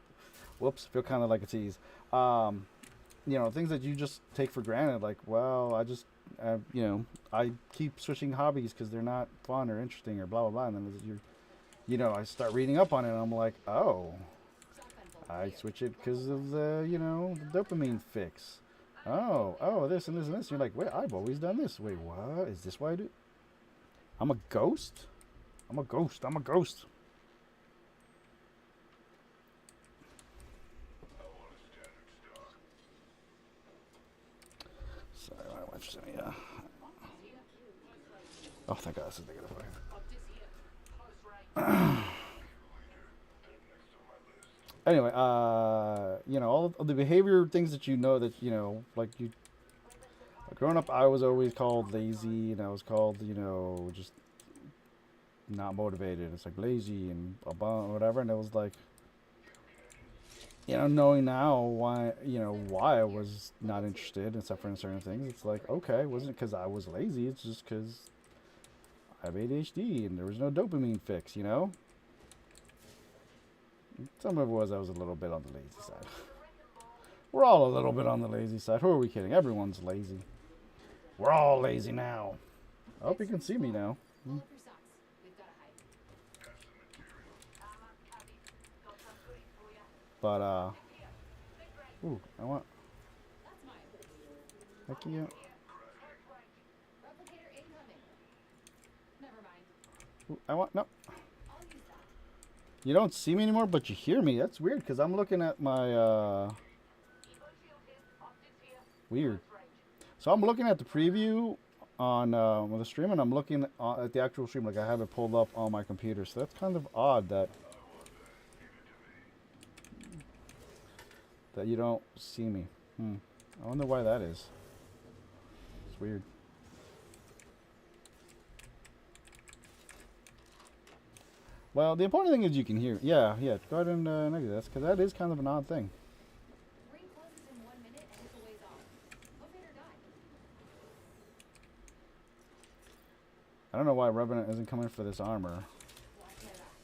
Whoops, feel kind of like a tease. Things that you just take for granted, like, well, I keep switching hobbies because they're not fun or interesting or blah blah blah, and then I start reading up on it, and I'm like, oh, shotgun bolt I here. switch it because of the dopamine fix. Oh, this and this and this. You're like, wait, I've always done this. Wait, what? Is this what I do? I'm a ghost? I'm a ghost. I'm a ghost. Sorry, my wife's sent me, oh, thank God, this is negative. Anyway, all of the behavior things that like growing up, I was always called lazy, and I was called, just not motivated. It's like lazy and a bum or whatever, and it was like, knowing now why I was not interested except for in certain things. It's like, okay, it wasn't because I was lazy. It's just because I have ADHD and there was no dopamine fix. Some of it was I was a little bit on the lazy side. We're all a little bit on the lazy side. Who are we kidding? Everyone's lazy. We're all lazy now. I hope you can see me now. Pull up your socks. We've got to hide. But, ooh, I want, That's mine. heck yeah. Replicator incoming. Never mind. Ooh, I want, no. I'll use that. You don't see me anymore, but you hear me. That's weird, because I'm looking at my, weird. So I'm looking at the preview on the stream, and I'm looking at the actual stream, like I have it pulled up on my computer. So that's kind of odd that you don't see me. I wonder why that is. It's weird. Well, the important thing is you can hear. Yeah. Go ahead and negative that, because that is kind of an odd thing. Ring closes in 1 I don't know why Revenant isn't coming for this armor. Watch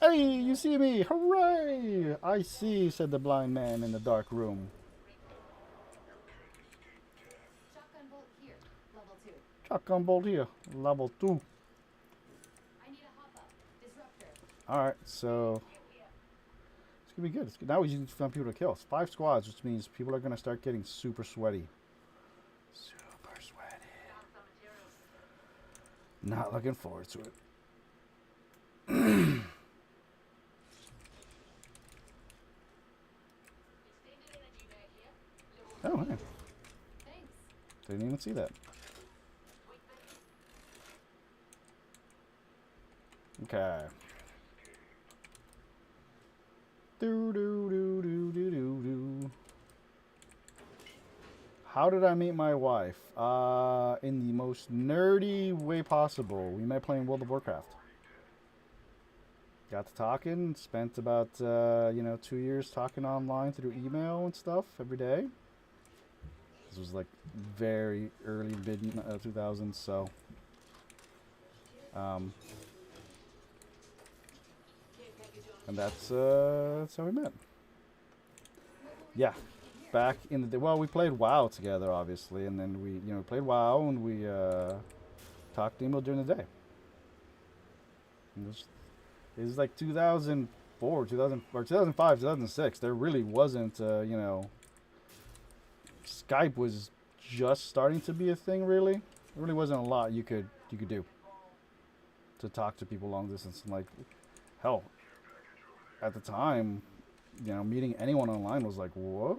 my back. Hey, you see me! Hooray! I see, said the blind man in the dark room. Shotgun bolt here. Level 2. Shotgun bolt here, level 2. I need a hop up. Disruptor. Alright, so it's gonna be good. It's good. Now we just found people to kill. It's 5 squads, which means people are gonna start getting super sweaty. Super sweaty. Not looking forward to it. Oh, hey. Thanks. Didn't even see that. Okay. Do do do do do do do. How did I meet my wife? In the most nerdy way possible. We met playing World of Warcraft. Got to talking. Spent about 2 years talking online through email and stuff every day. This was like very early mid 2000s, so and that's how we met. Yeah, back in the day. Well, we played WoW together, obviously, and then we played WoW and we talked email during the day. And it was like 2004, 2000 or 2005, 2006. There really wasn't, Skype was just starting to be a thing. Really, there really wasn't a lot you could do to talk to people long distance. And like, hell, at the time, meeting anyone online was like, what?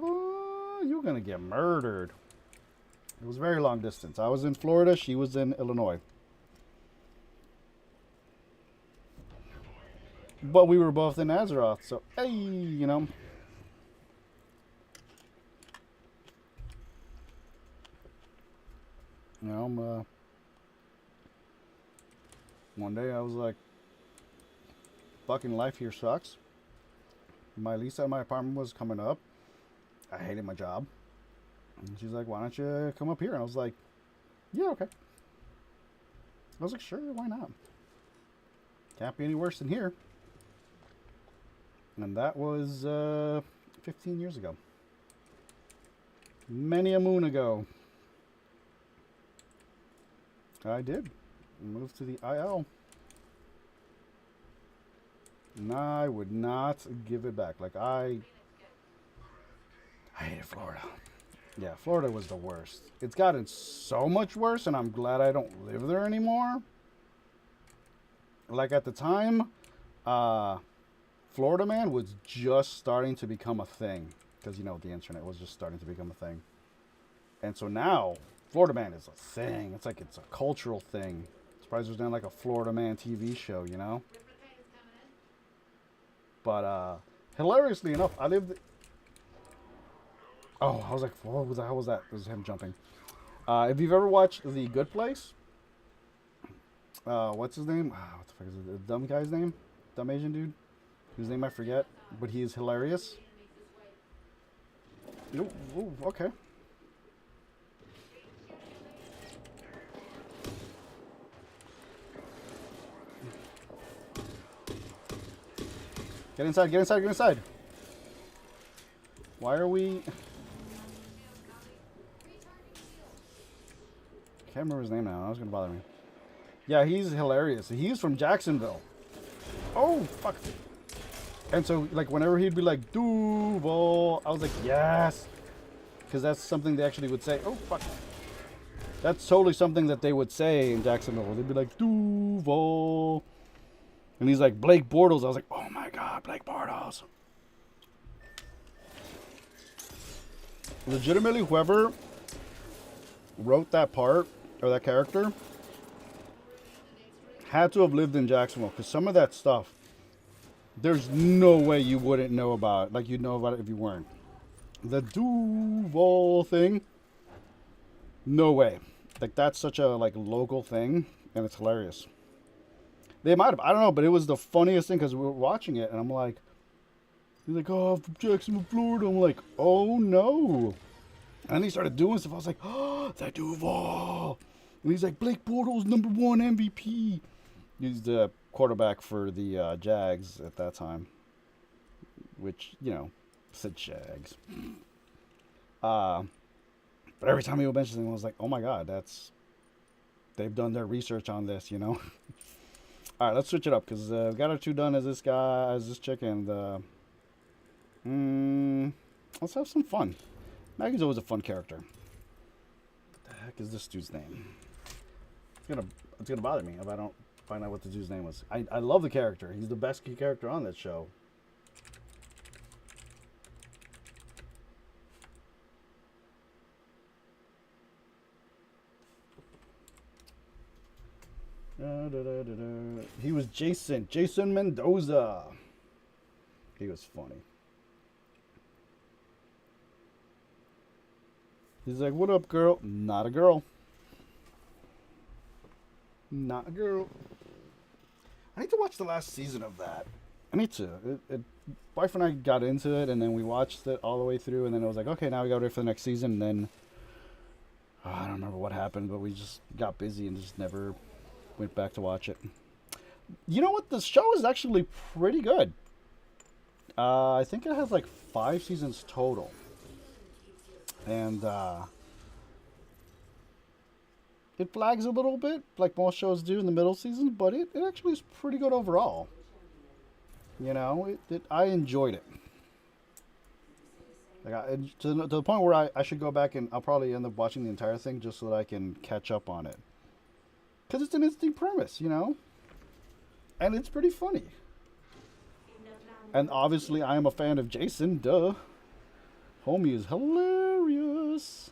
You're gonna get murdered. It was very long distance. I was in Florida. She was in Illinois. But we were both in Azeroth, so hey, one day I was like, fucking life here sucks. My lease at my apartment was coming up. I hated my job. And she's like, why don't you come up here? And I was like, yeah, okay. I was like, sure, why not? Can't be any worse than here. And that was 15 years ago. Many a moon ago. I did. Moved to the IL. And I would not give it back. Like, I hated Florida. Yeah, Florida was the worst. It's gotten so much worse, and I'm glad I don't live there anymore. Like, at the time, Florida Man was just starting to become a thing. Because, the internet was just starting to become a thing. And so now, Florida Man is a thing. It's like it's a cultural thing. I'm surprised there's not like a Florida Man TV show, But hilariously enough, I lived. Oh, I was like, what the hell was that? It was him jumping. If you've ever watched The Good Place, what's his name? What the fuck is it? The dumb guy's name? Dumb Asian dude? Whose name I forget, but he is hilarious. Ooh, okay. Get inside, get inside, get inside. Why are we... Can't remember his name now. That was going to bother me. Yeah, he's hilarious. He's from Jacksonville. Oh, fuck. And so, like, whenever he'd be like, Duval, I was like, yes. Because that's something they actually would say. Oh, fuck. That's totally something that they would say in Jacksonville. They'd be like, Duval. And he's like, Blake Bortles. I was like, oh my God, Blake Bortles. Legitimately, whoever wrote that part, or that character, had to have lived in Jacksonville. Because some of that stuff, there's no way you wouldn't know about it. Like, you'd know about it if you weren't. The Duval thing, no way. Like, that's such a, like, local thing, and it's hilarious. They might have. I don't know, but it was the funniest thing because we were watching it, and I'm like, he's like, oh, I'm from Jacksonville, Florida. I'm like, oh, no. And then he started doing stuff. I was like, oh, that Duval. And he's like, Blake Bortles, #1 MVP. He's the quarterback for the Jags at that time, which said Jags. Uh, but every time he would mention something, I was like, oh my god, they've done their research on this. All right, let's switch it up because we got our two done as this guy, as this chick, and let's have some fun. Maggie's always a fun character. What the heck is this dude's name? It's gonna bother me if I don't find out what the dude's name was. I love the character. He's the best character on that show. He was Jason Mendoza. He was funny. He's like, what up, girl? Not a girl. Not a girl. I need to watch the last season of that. I need to. Wife and I got into it, and then we watched it all the way through, and then it was like, okay, now we got to wait for the next season, and then I don't remember what happened, but we just got busy and just never went back to watch it. You know what? The show is actually pretty good. I think it has like 5 seasons total. And it flags a little bit, like most shows do in the middle seasons, but it actually is pretty good overall. I enjoyed it. Like to the point where I should go back and I'll probably end up watching the entire thing just so that I can catch up on it. Because it's an interesting premise, and it's pretty funny. And obviously, I am a fan of Jason. Duh. Homie is hilarious.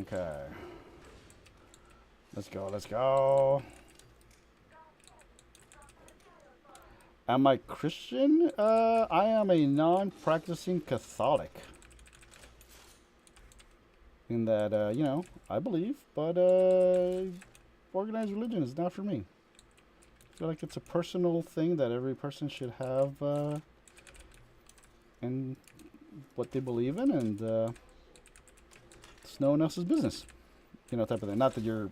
Okay. Let's go. Let's go. Am I Christian? I am a non-practicing Catholic. In that, I believe, but organized religion is not for me. I feel like it's a personal thing that every person should have in what they believe in, and it's no one else's business. Type of thing. Not that you're...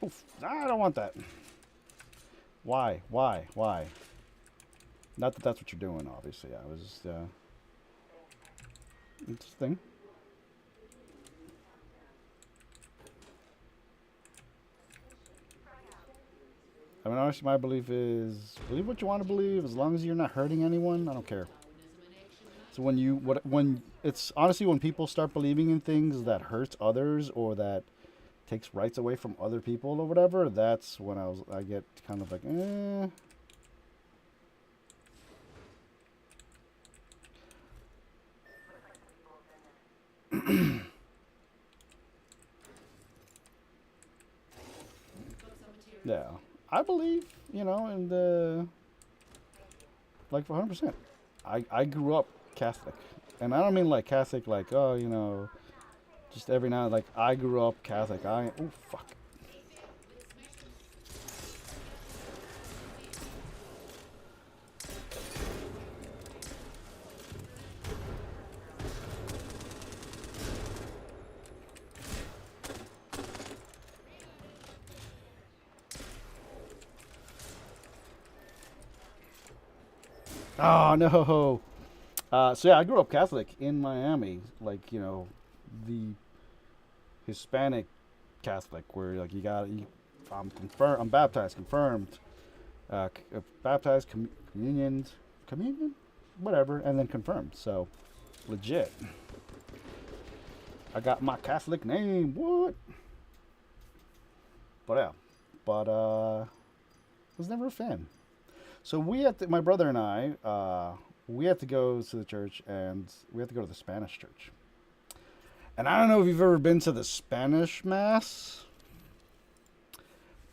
Oof, I don't want that. Why? Not that that's what you're doing, obviously. I was just... interesting. I mean, honestly, my belief is believe what you want to believe, as long as you're not hurting anyone. I don't care. So when it's honestly when people start believing in things that hurts others or that takes rights away from other people or whatever, that's when I get kind of like, yeah. I believe, in the, like, for 100%. I grew up Catholic. And I don't mean like Catholic, like, just every now, like, I grew up Catholic. Oh, fuck. Oh, no. So yeah, I grew up Catholic in Miami, like the Hispanic Catholic, where like I'm baptized, confirmed, baptized, communion, whatever, and then confirmed. So legit. I got my Catholic name. What? But yeah, I was never a fan. So my brother and I, we had to go to the church, and we had to go to the Spanish church. And I don't know if you've ever been to the Spanish Mass,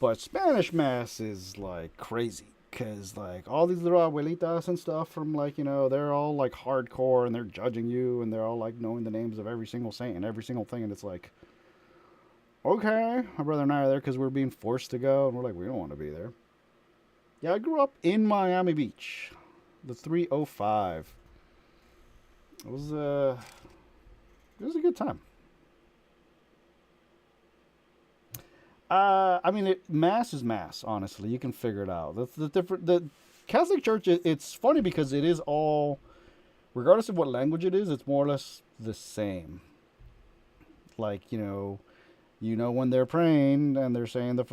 but Spanish Mass is like crazy. Because like all these little abuelitas and stuff from like, they're all like hardcore and they're judging you and they're all like knowing the names of every single saint and every single thing. And it's like, okay, my brother and I are there because we're being forced to go. And we're like, we don't want to be there. Yeah, I grew up in Miami Beach. The 305. It was It was a good time. I mean, mass is mass. Honestly, you can figure it out. That's the different. The Catholic Church. It's funny because it is all, regardless of what language it is, it's more or less the same. Like you know when they're praying and they're saying the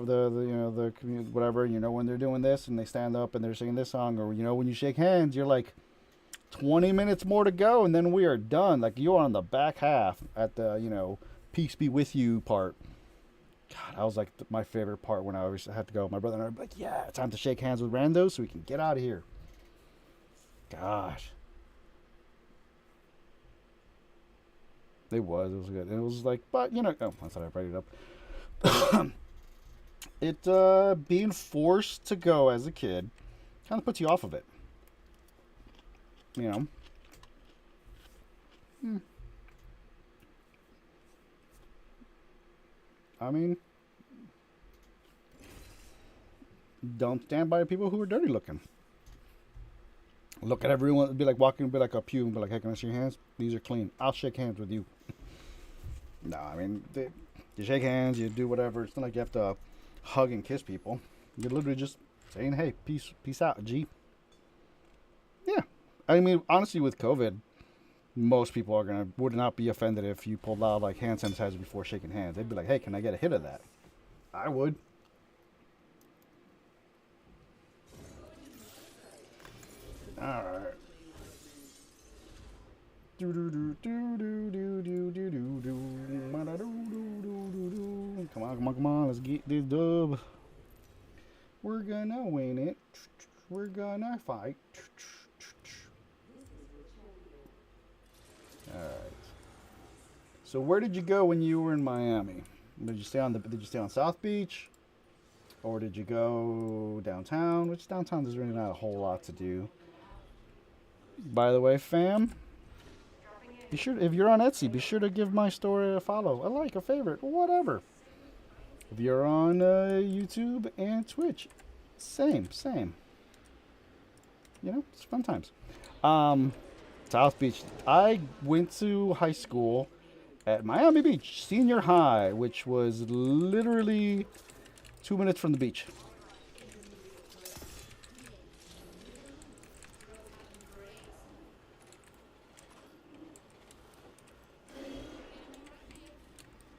whatever. You know when they're doing this and they stand up and they're singing this song, or when you shake hands, you're like 20 minutes more to go and then we are done. Like you're on the back half at the peace be with you part. God, that was like my favorite part when I always had to go. My brother and I would be like, yeah, time to shake hands with randos so we can get out of here. Gosh. It was good. It was like, but oh, I thought I brought it up. Being forced to go as a kid kind of puts you off of it. I mean, don't stand by people who are dirty looking. Look at everyone, be like walking, be like a pew, and be like, hey, can I shake your hands? These are clean. I'll shake hands with you. No, I mean, you shake hands, you do whatever. It's not like you have to hug and kiss people. You're literally just saying, hey, peace out, G. Yeah. I mean, honestly, with COVID, most people would not be offended if you pulled out like hand sanitizer before shaking hands. They'd be like, hey, can I get a hit of that? I would. Alright. Come on, let's get this dub. We're gonna win it. We're gonna fight. Alright. So where did you go when you were in Miami? Did you stay on South Beach? Or did you go downtown? Which downtown there's really not a whole lot to do. By the way, fam, be sure if you're on Etsy, be sure to give my store a follow, a like, a favorite, whatever. If you're on YouTube and Twitch, same. It's fun times. South Beach. I went to high school at Miami Beach Senior High, which was literally 2 minutes from the beach.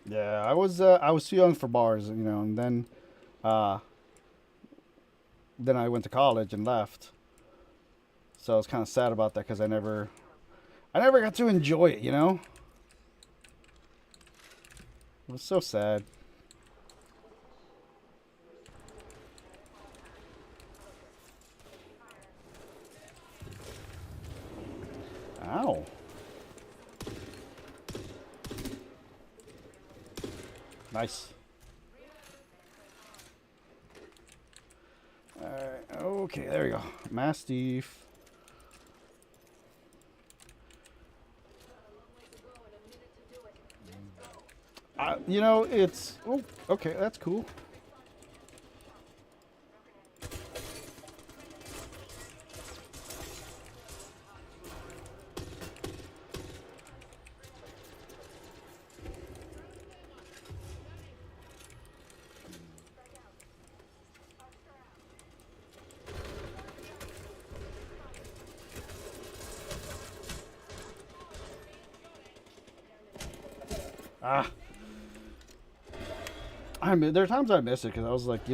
Yeah, I was too young for bars, and then I went to college and left. So I was kind of sad about that because I never got to enjoy it, It was so sad. Ow. Nice. Okay, there we go. Mastiff. It's... Oh, okay, that's cool. Ah. There are times I miss it because I was like,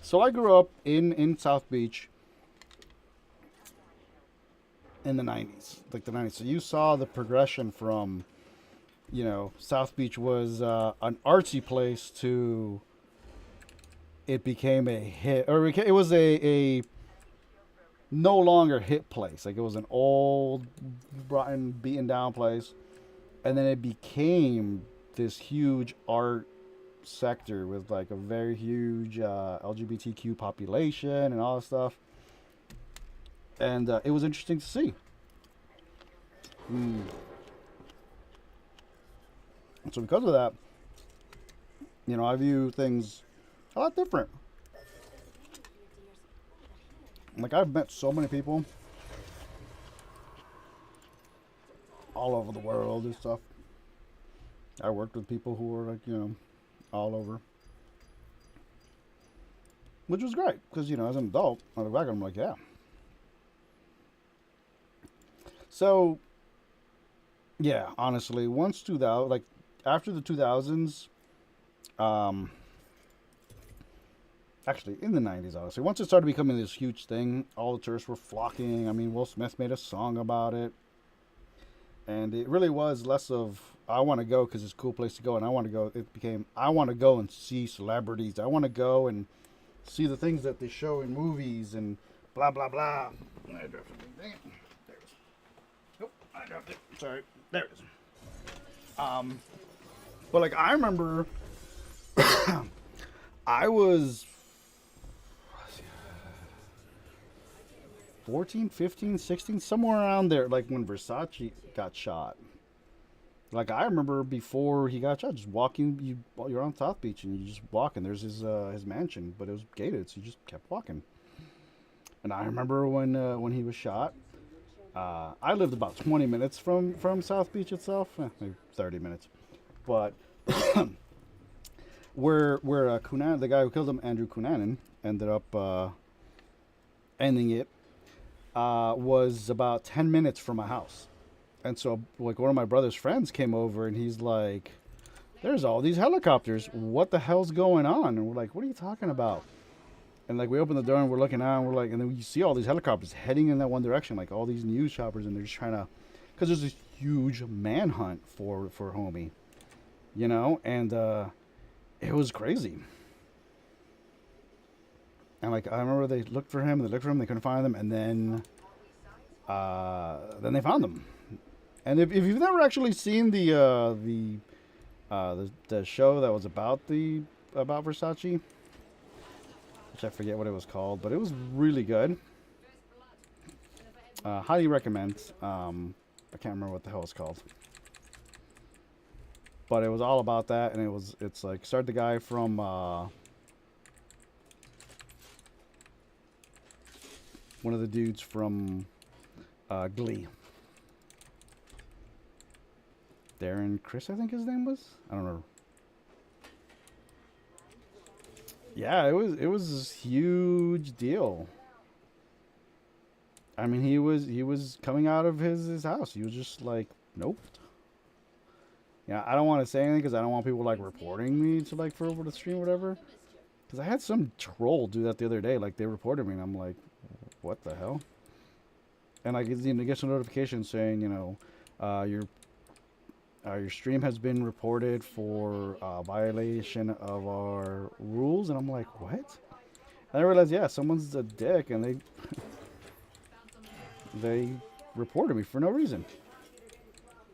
So I grew up in South Beach in the 90s, like the 90s. So you saw the progression from, South Beach was an artsy place to it became a hit, or it was a no longer hit place. Like it was an old, rotten, beaten down place. And then it became this huge art sector with like a very huge LGBTQ population and all that stuff. And it was interesting to see. So because of that, I view things a lot different. Like I've met so many people all over the world and stuff. I worked with people who were like, all over, which was great because as an adult, I look back, I'm like, yeah. So, yeah, honestly, once 2000, like after the 2000s, um, actually in the 90s, honestly, once it started becoming this huge thing, all the tourists were flocking. I mean, Will Smith made a song about it. And it really was less of, I want to go because it's a cool place to go, and I want to go. It became, I want to go and see celebrities. I want to go and see the things that they show in movies and blah, blah, blah. I dropped something. Dang it. There it is. Nope, I dropped it. Sorry. There it is. But like, I remember I was 14, 15, 16, somewhere around there, like when Versace got shot. Like I remember before he got shot, just walking. You're on South Beach and you just walk, and there's his mansion, but it was gated, so you just kept walking. And I remember when he was shot. I lived about 20 minutes from South Beach itself, maybe 30 minutes, but where Cunanan, the guy who killed him, Andrew Cunanan, ended up ending it. Was about 10 minutes from my house. And so, like, one of my brother's friends came over and he's like, there's all these helicopters. What the hell's going on? And we're like, what are you talking about? And, like, we open the door and we're looking out and we're like, and then you see all these helicopters heading in that one direction, like all these news choppers, and they're just trying to, because there's this huge manhunt for homie, and it was crazy. And like I remember they looked for him, they couldn't find him, and then they found him. And if you've never actually seen the show that was about Versace, which I forget what it was called, but it was really good. Highly recommend. I can't remember what the hell it's called, but it was all about that, and it's like started the guy from. One of the dudes from Glee. Darren Chris, I think his name was. I don't know. Yeah, it was a huge deal. I mean, he was coming out of his house. He was just like, nope. Yeah, I don't want to say anything because I don't want people like reporting me to like for over the stream or whatever. Because I had some troll do that the other day. Like they reported me, and I'm like, what the hell? And I get some notification saying, your stream has been reported for violation of our rules, and I'm like, what? And I realized, yeah, someone's a dick, and they reported me for no reason.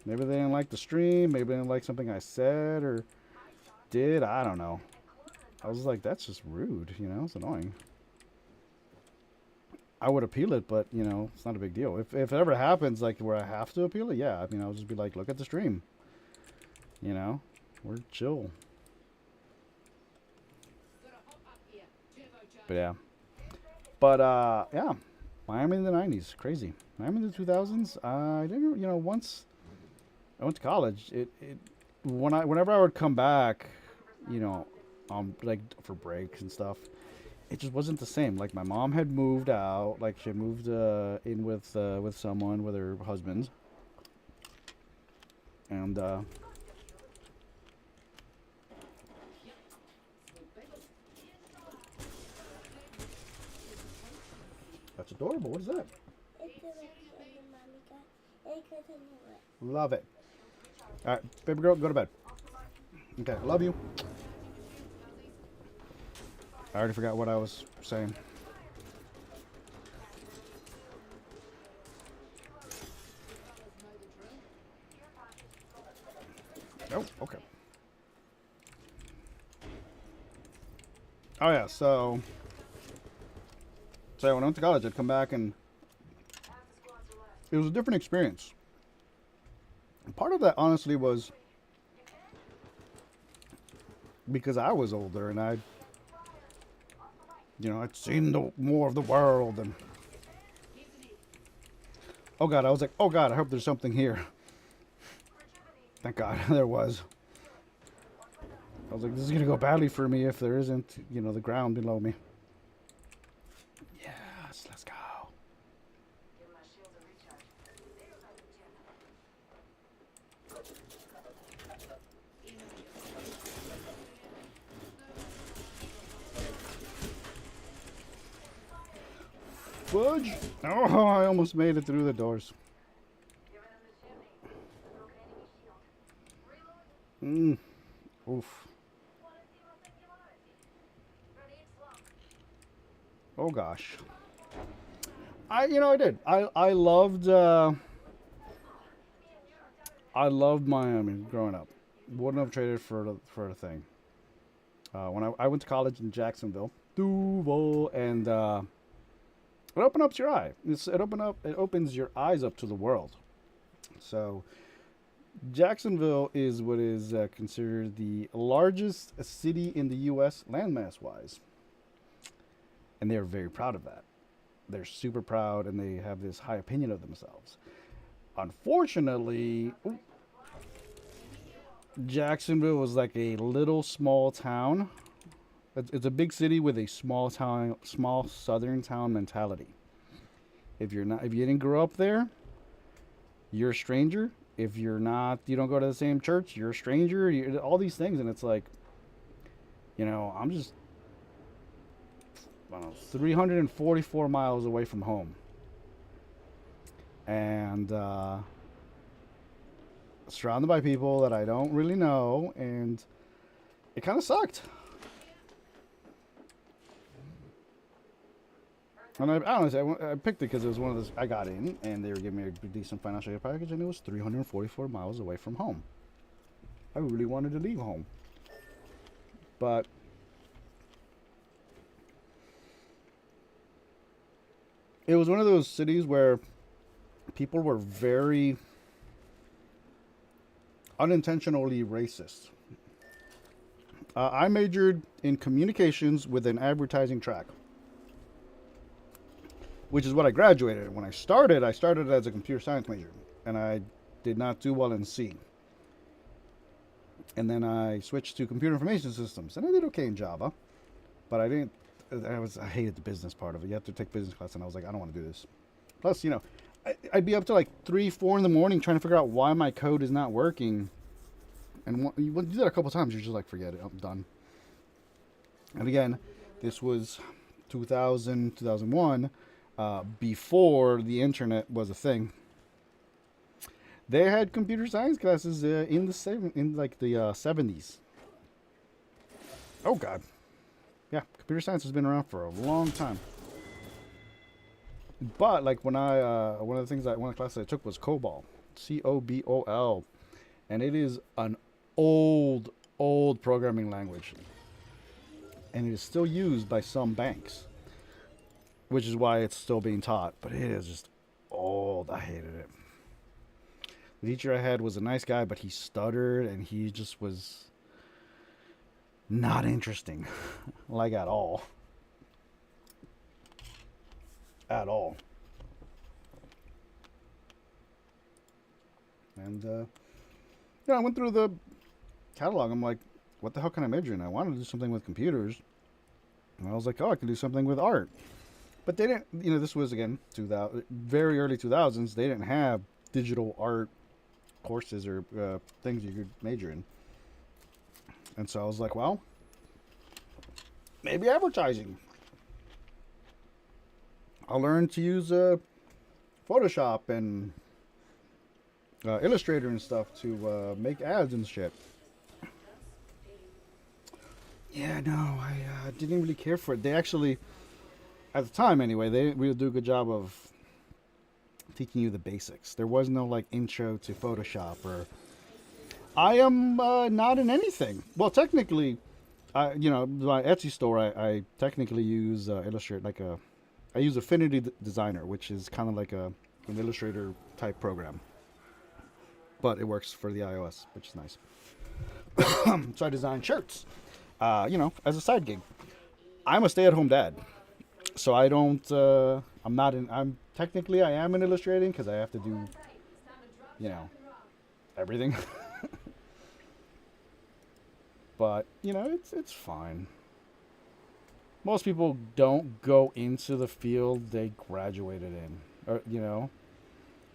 Maybe they didn't like the stream, maybe they didn't like something I said or did. I don't know. I was like, that's just rude, it's annoying. I would appeal it, but it's not a big deal. If it ever happens, like where I have to appeal it, yeah. I mean, I'll just be like, look at the stream. We're chill. But yeah, yeah, Miami in the '90s, crazy. Miami in the 2000s. I didn't, once I went to college, whenever I would come back, like for breaks and stuff. It just wasn't the same. Like my mom had moved out, like she had moved in with someone, with her husband, and that's adorable. What is that? Love it. All right, baby girl, go to bed. Okay, love you. I already forgot what I was saying. Oh, okay. Oh yeah, so when I went to college, I'd come back and it was a different experience. And part of that, honestly, was because I was older and I'd seen more of the world, and oh god, I was like, oh god, I hope there's something here. Thank God there was. I was like, this is going to go badly for me if there isn't, the ground below me. Yes, let's go. Fudge! Oh, I almost made it through the doors. Oof. Oh gosh. I did. I loved Miami growing up. Wouldn't have traded for the thing. When I went to college in Jacksonville, Duval, and it opens up your eye. It opens your eyes up to the world. So Jacksonville is what is considered the largest city in the U.S. landmass wise, and they're very proud of that. They're super proud, and they have this high opinion of themselves. Unfortunately, Jacksonville was like a little small town. It's a big city with a small southern town mentality. If you didn't grow up there, you're a stranger. If you don't go to the same church, you're a stranger. All these things, and it's like, I'm just, 344 miles away from home, and surrounded by people that I don't really know, and it kind of sucked. And I picked it because it was one of those. I got in, and they were giving me a decent financial aid package, and it was 344 miles away from home. I really wanted to leave home, but it was one of those cities where people were very unintentionally racist. I majored in communications with an advertising track, which is what I graduated. When I started as a computer science major, and I did not do well in C. And then I switched to computer information systems, and I did okay in Java, but I didn't. I hated the business part of it. You have to take business class, and I was like, I don't want to do this. Plus, I'd be up to like 3, 4 in the morning trying to figure out why my code is not working. And you do that a couple times, you're just like, forget it, I'm done. And again, this was 2000, 2001. Before the internet was a thing. They had computer science classes in the 70s. Oh God, yeah, computer science has been around for a long time. But like when one of the classes I took was COBOL, COBOL, and it is an old programming language, and it is still used by some banks. Which is why it's still being taught, but it is just old. I hated it. The teacher I had was a nice guy, but he stuttered, and he just was not interesting, like at all. At all. And I went through the catalog. I'm like, what the hell can I major in? I wanted to do something with computers, and I was like, oh, I can do something with art. But they didn't, this was, again, very early 2000s. They didn't have digital art courses or things you could major in. And so I was like, well, maybe advertising. I'll learn to use Photoshop and Illustrator and stuff to make ads and shit. Yeah, no, I didn't really care for it. They actually... At the time, anyway, they really do a good job of teaching you the basics. There was no like intro to Photoshop or. I am not in anything. Well, technically, my Etsy store, I technically use Illustrator I use Affinity Designer, which is kind of like an Illustrator type program, but it works for the iOS, which is nice. So I design shirts, as a side gig. I'm a stay-at-home dad. So I don't, I'm technically I am in illustrating because I have to do, everything. But you know, it's fine. Most people don't go into the field they graduated in, or you know,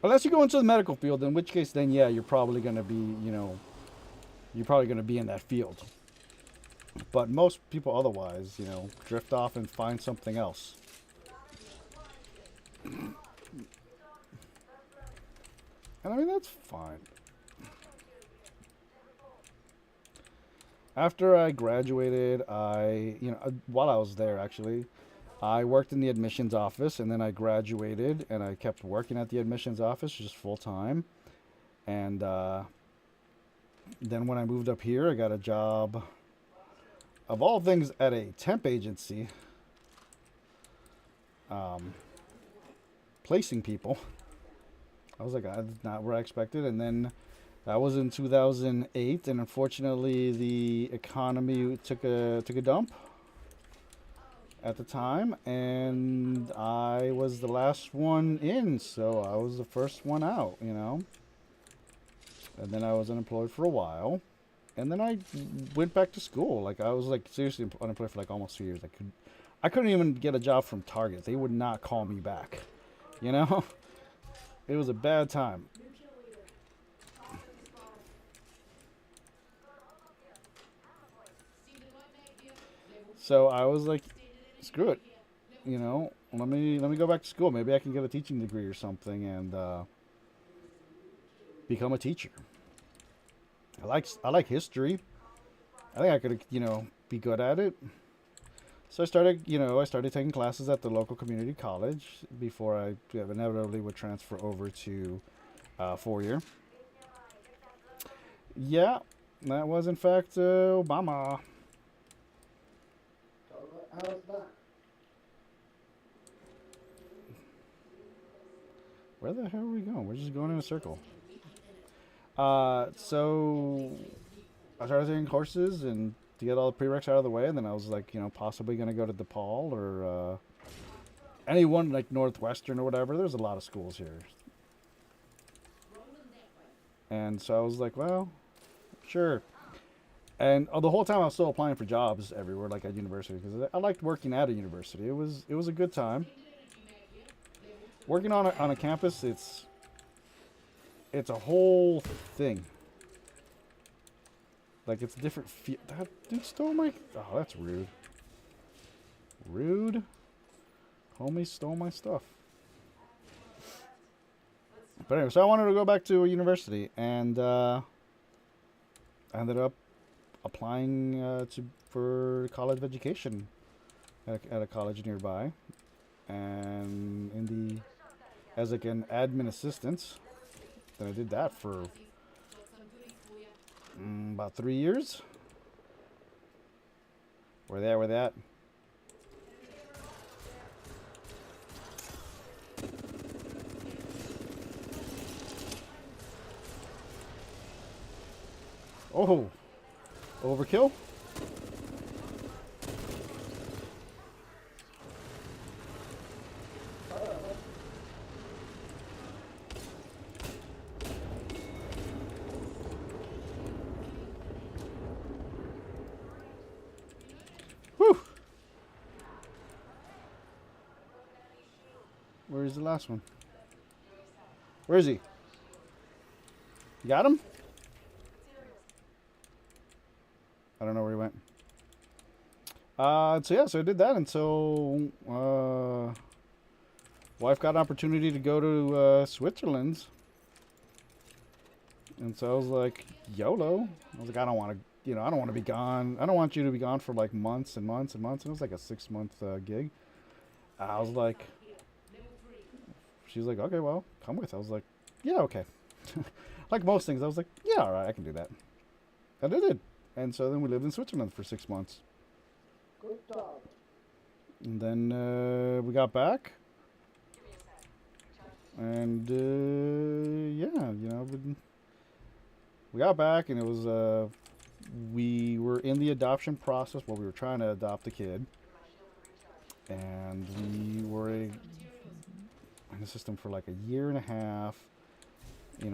unless you go into the medical field, in which case, then yeah, you're probably gonna be, you know, you're probably gonna be in that field. But most people otherwise, you know, drift off and find something else. And I mean, that's fine. After I graduated, while I was there actually, I worked in the admissions office, and then I graduated and I kept working at the admissions office just full time. And then when I moved up here, I got a job, of all things, at a temp agency, um, placing people. I was like, that's not what I expected. And then that was in 2008, and unfortunately, the economy took a dump at the time, and I was the last one in, so I was the first one out, you know. And then I was unemployed for a while, and then I went back to school. Like I was like seriously unemployed for like almost 2 years. I couldn't even get a job from Target. They would not call me back, you know. It was a bad time. So I was like, screw it, you know. Let me go back to school. Maybe I can get a teaching degree or something and become a teacher. I like history. I think I could, you know, be good at it. So I started taking classes at the local community college before I inevitably would transfer over to 4 year. Yeah, that was in fact Obama. How's that? Where the hell are we going? We're just going in a circle. So I started taking courses and to get all the prereqs out of the way, and then I was like, you know, possibly going to go to DePaul or anyone like Northwestern or whatever. There's a lot of schools here. And so I was like, well, sure. And the whole time I was still applying for jobs everywhere, like at university, because I liked working at a university. It was a good time. Working on a campus, it's a whole thing. Like it's a different feel. That dude stole my. Oh, that's rude. Rude. Homie stole my stuff. But anyway, so I wanted to go back to a university, and I ended up applying for college of education at a college nearby, and as like an admin assistant. Then I did that for about 3 years. We're that. Oh, overkill. Whew. Where's the last one? Where is he? You got him? I don't know where he went. So I did that until wife got an opportunity to go to Switzerland, and so I was like, YOLO. I was like, I don't want to, I don't want to be gone. I don't want you to be gone for like months and months and months. And it was like a 6 month gig. I was like, she was like, okay, well, come with. I was like, yeah, okay. Like most things, I was like, yeah, all right, I can do that. And I did. And so then we lived in Switzerland for 6 months. Good job. And then we got back. And we got back, and it was we were in the adoption process. Well, we were trying to adopt a kid, and we were in the system for like a year and a half. We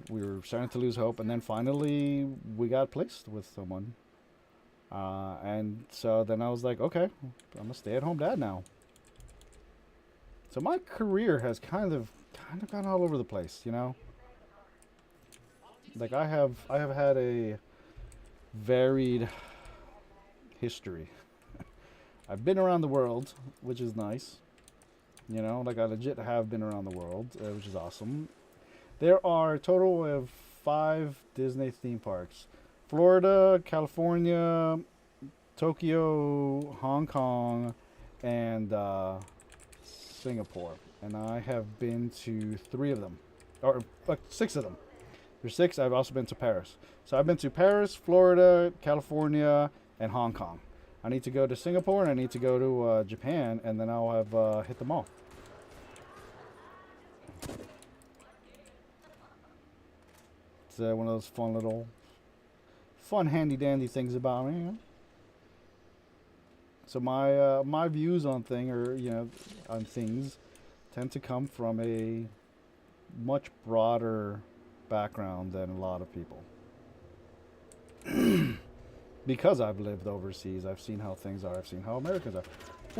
were starting to lose hope, and then finally we got placed with someone. And so then I was like, okay, I'm a stay-at-home dad now. So my career has kind of gone all over the place, you know. Like I have had a varied history. I've been around the world, which is nice. You know, like I legit have been around the world, which is awesome. There are a total of 5 Disney theme parks: Florida, California, Tokyo, Hong Kong, and Singapore. And I have been to 3 of them, or 6 of them. There's 6. I've also been to Paris. So I've been to Paris, Florida, California, and Hong Kong. I need to go to Singapore and I need to go to Japan, and then I'll have hit them all. It's one of those fun handy dandy things about me. You know? So my views on on things tend to come from a much broader background than a lot of people. Because I've lived overseas, I've seen how things are. I've seen how Americans are.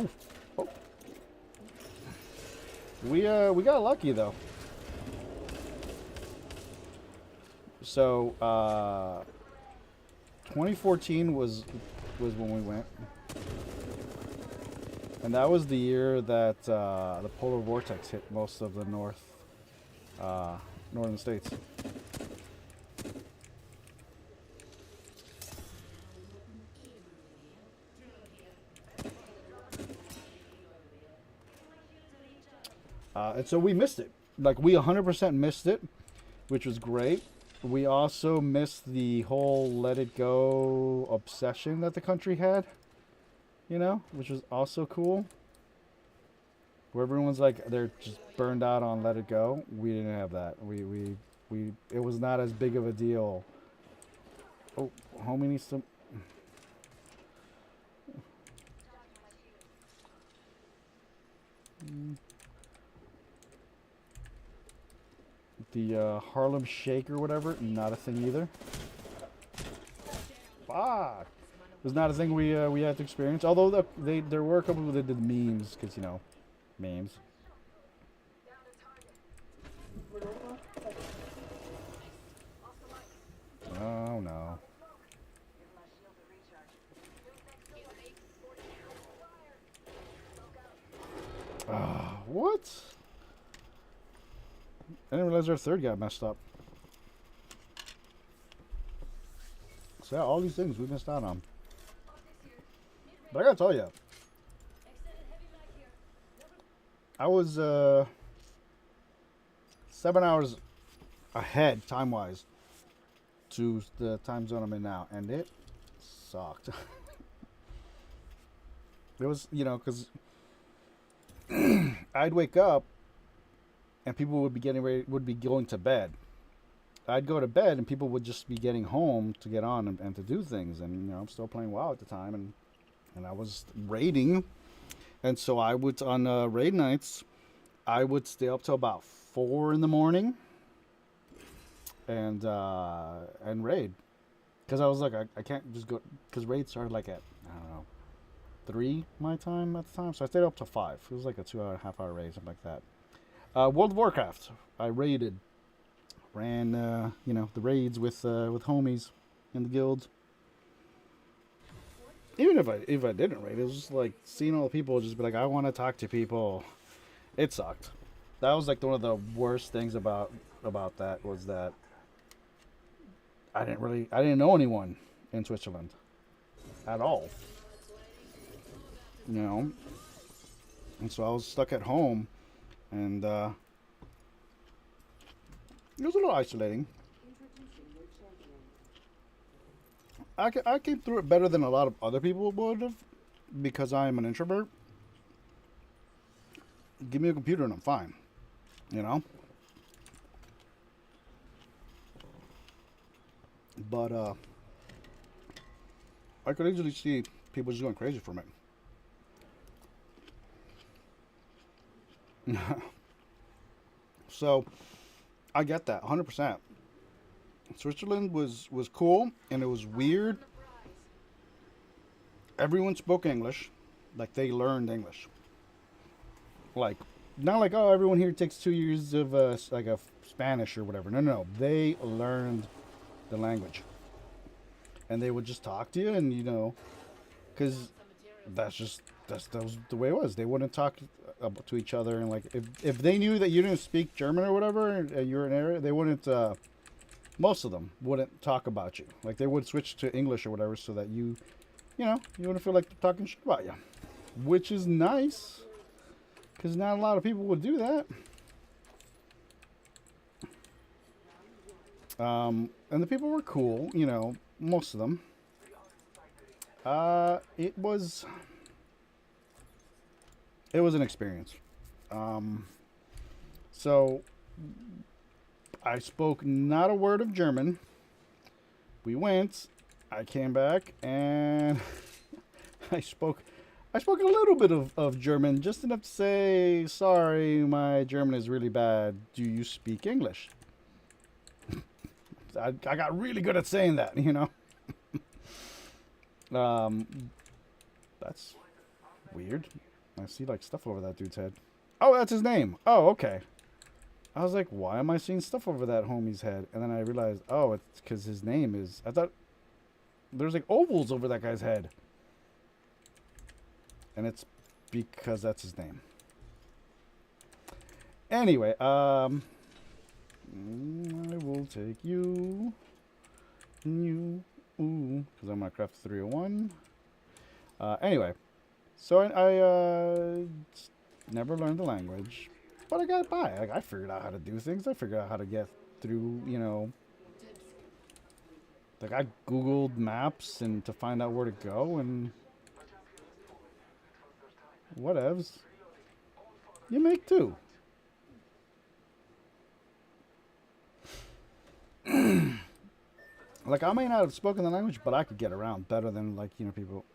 Ooh. Oh. We got lucky though. So 2014 was when we went, and that was the year that the polar vortex hit most of the northern states. And so we missed it. Like, we 100% missed it, which was great. We also missed the whole let it go obsession that the country had, you know, which was also cool. Where everyone's like, they're just burned out on let it go. We didn't have that. It was not as big of a deal. Oh, homie needs to... The Harlem Shake or whatever, not a thing either. Fuck! It was not a thing we had to experience. Although there were a couple that did memes, because, you know, memes. Oh no. What? I didn't realize our third got messed up. So yeah, all these things we missed out on. But I gotta tell you, I was 7 hours ahead time-wise to the time zone I'm in now, and it sucked. It was, you know, because I'd wake up and people would be going to bed. I'd go to bed and people would just be getting home to get on and to do things. And, you know, I'm still playing WoW at the time, and I was raiding. And so I would, on raid nights, I would stay up till about 4 in the morning and raid. Because I was like, I can't just go, because raid started like at, I don't know, 3 my time at the time. So I stayed up till 5. It was like a 2.5 hour raid, something like that. World of Warcraft, I ran, you know, the raids with homies in the guild. Even if I didn't raid, it was just like seeing all the people just be like, I want to talk to people. It sucked. That was like one of the worst things about that, was that I didn't know anyone in Switzerland at all. You know, and so I was stuck at home. And it was a little isolating. I came through it better than a lot of other people would have, because I am an introvert. Give me a computer and I'm fine, you know? But I could easily see people just going crazy from it. So I get that 100%. Switzerland was cool, and it was weird everyone spoke English, like they learned English. Like, not like, oh, everyone here takes 2 years of like a Spanish or whatever. No, no, no. They learned the language, and they would just talk to you, and because that was the way it was. They wouldn't talk to each other, and like if they knew that you didn't speak German or whatever, and you're in an area, they wouldn't. Most of them wouldn't talk about you. Like they would switch to English or whatever, so that you wouldn't feel like they're talking shit about you, which is nice, because not a lot of people would do that. And the people were cool, most of them. It was an experience. So I spoke not a word of German. We went, I came back, and I spoke a little bit of German, just enough to say, sorry, my German is really bad. Do you speak English? I got really good at saying that, That's weird. I see like stuff over that dude's head. Oh, that's his name. Oh, okay. I was like, why am I seeing stuff over that homie's head? And then I realized, oh, it's because his name is... I thought there's like ovals over that guy's head. And it's because that's his name. Anyway, I will take you, because I'm going to craft 301. Anyway, so I never learned the language, but I got by. Like, I figured out how to do things. I figured out how to get through, like I Googled maps and to find out where to go, and whatevs. You make two. Like, I may not have spoken the language, but I could get around better than, like, people.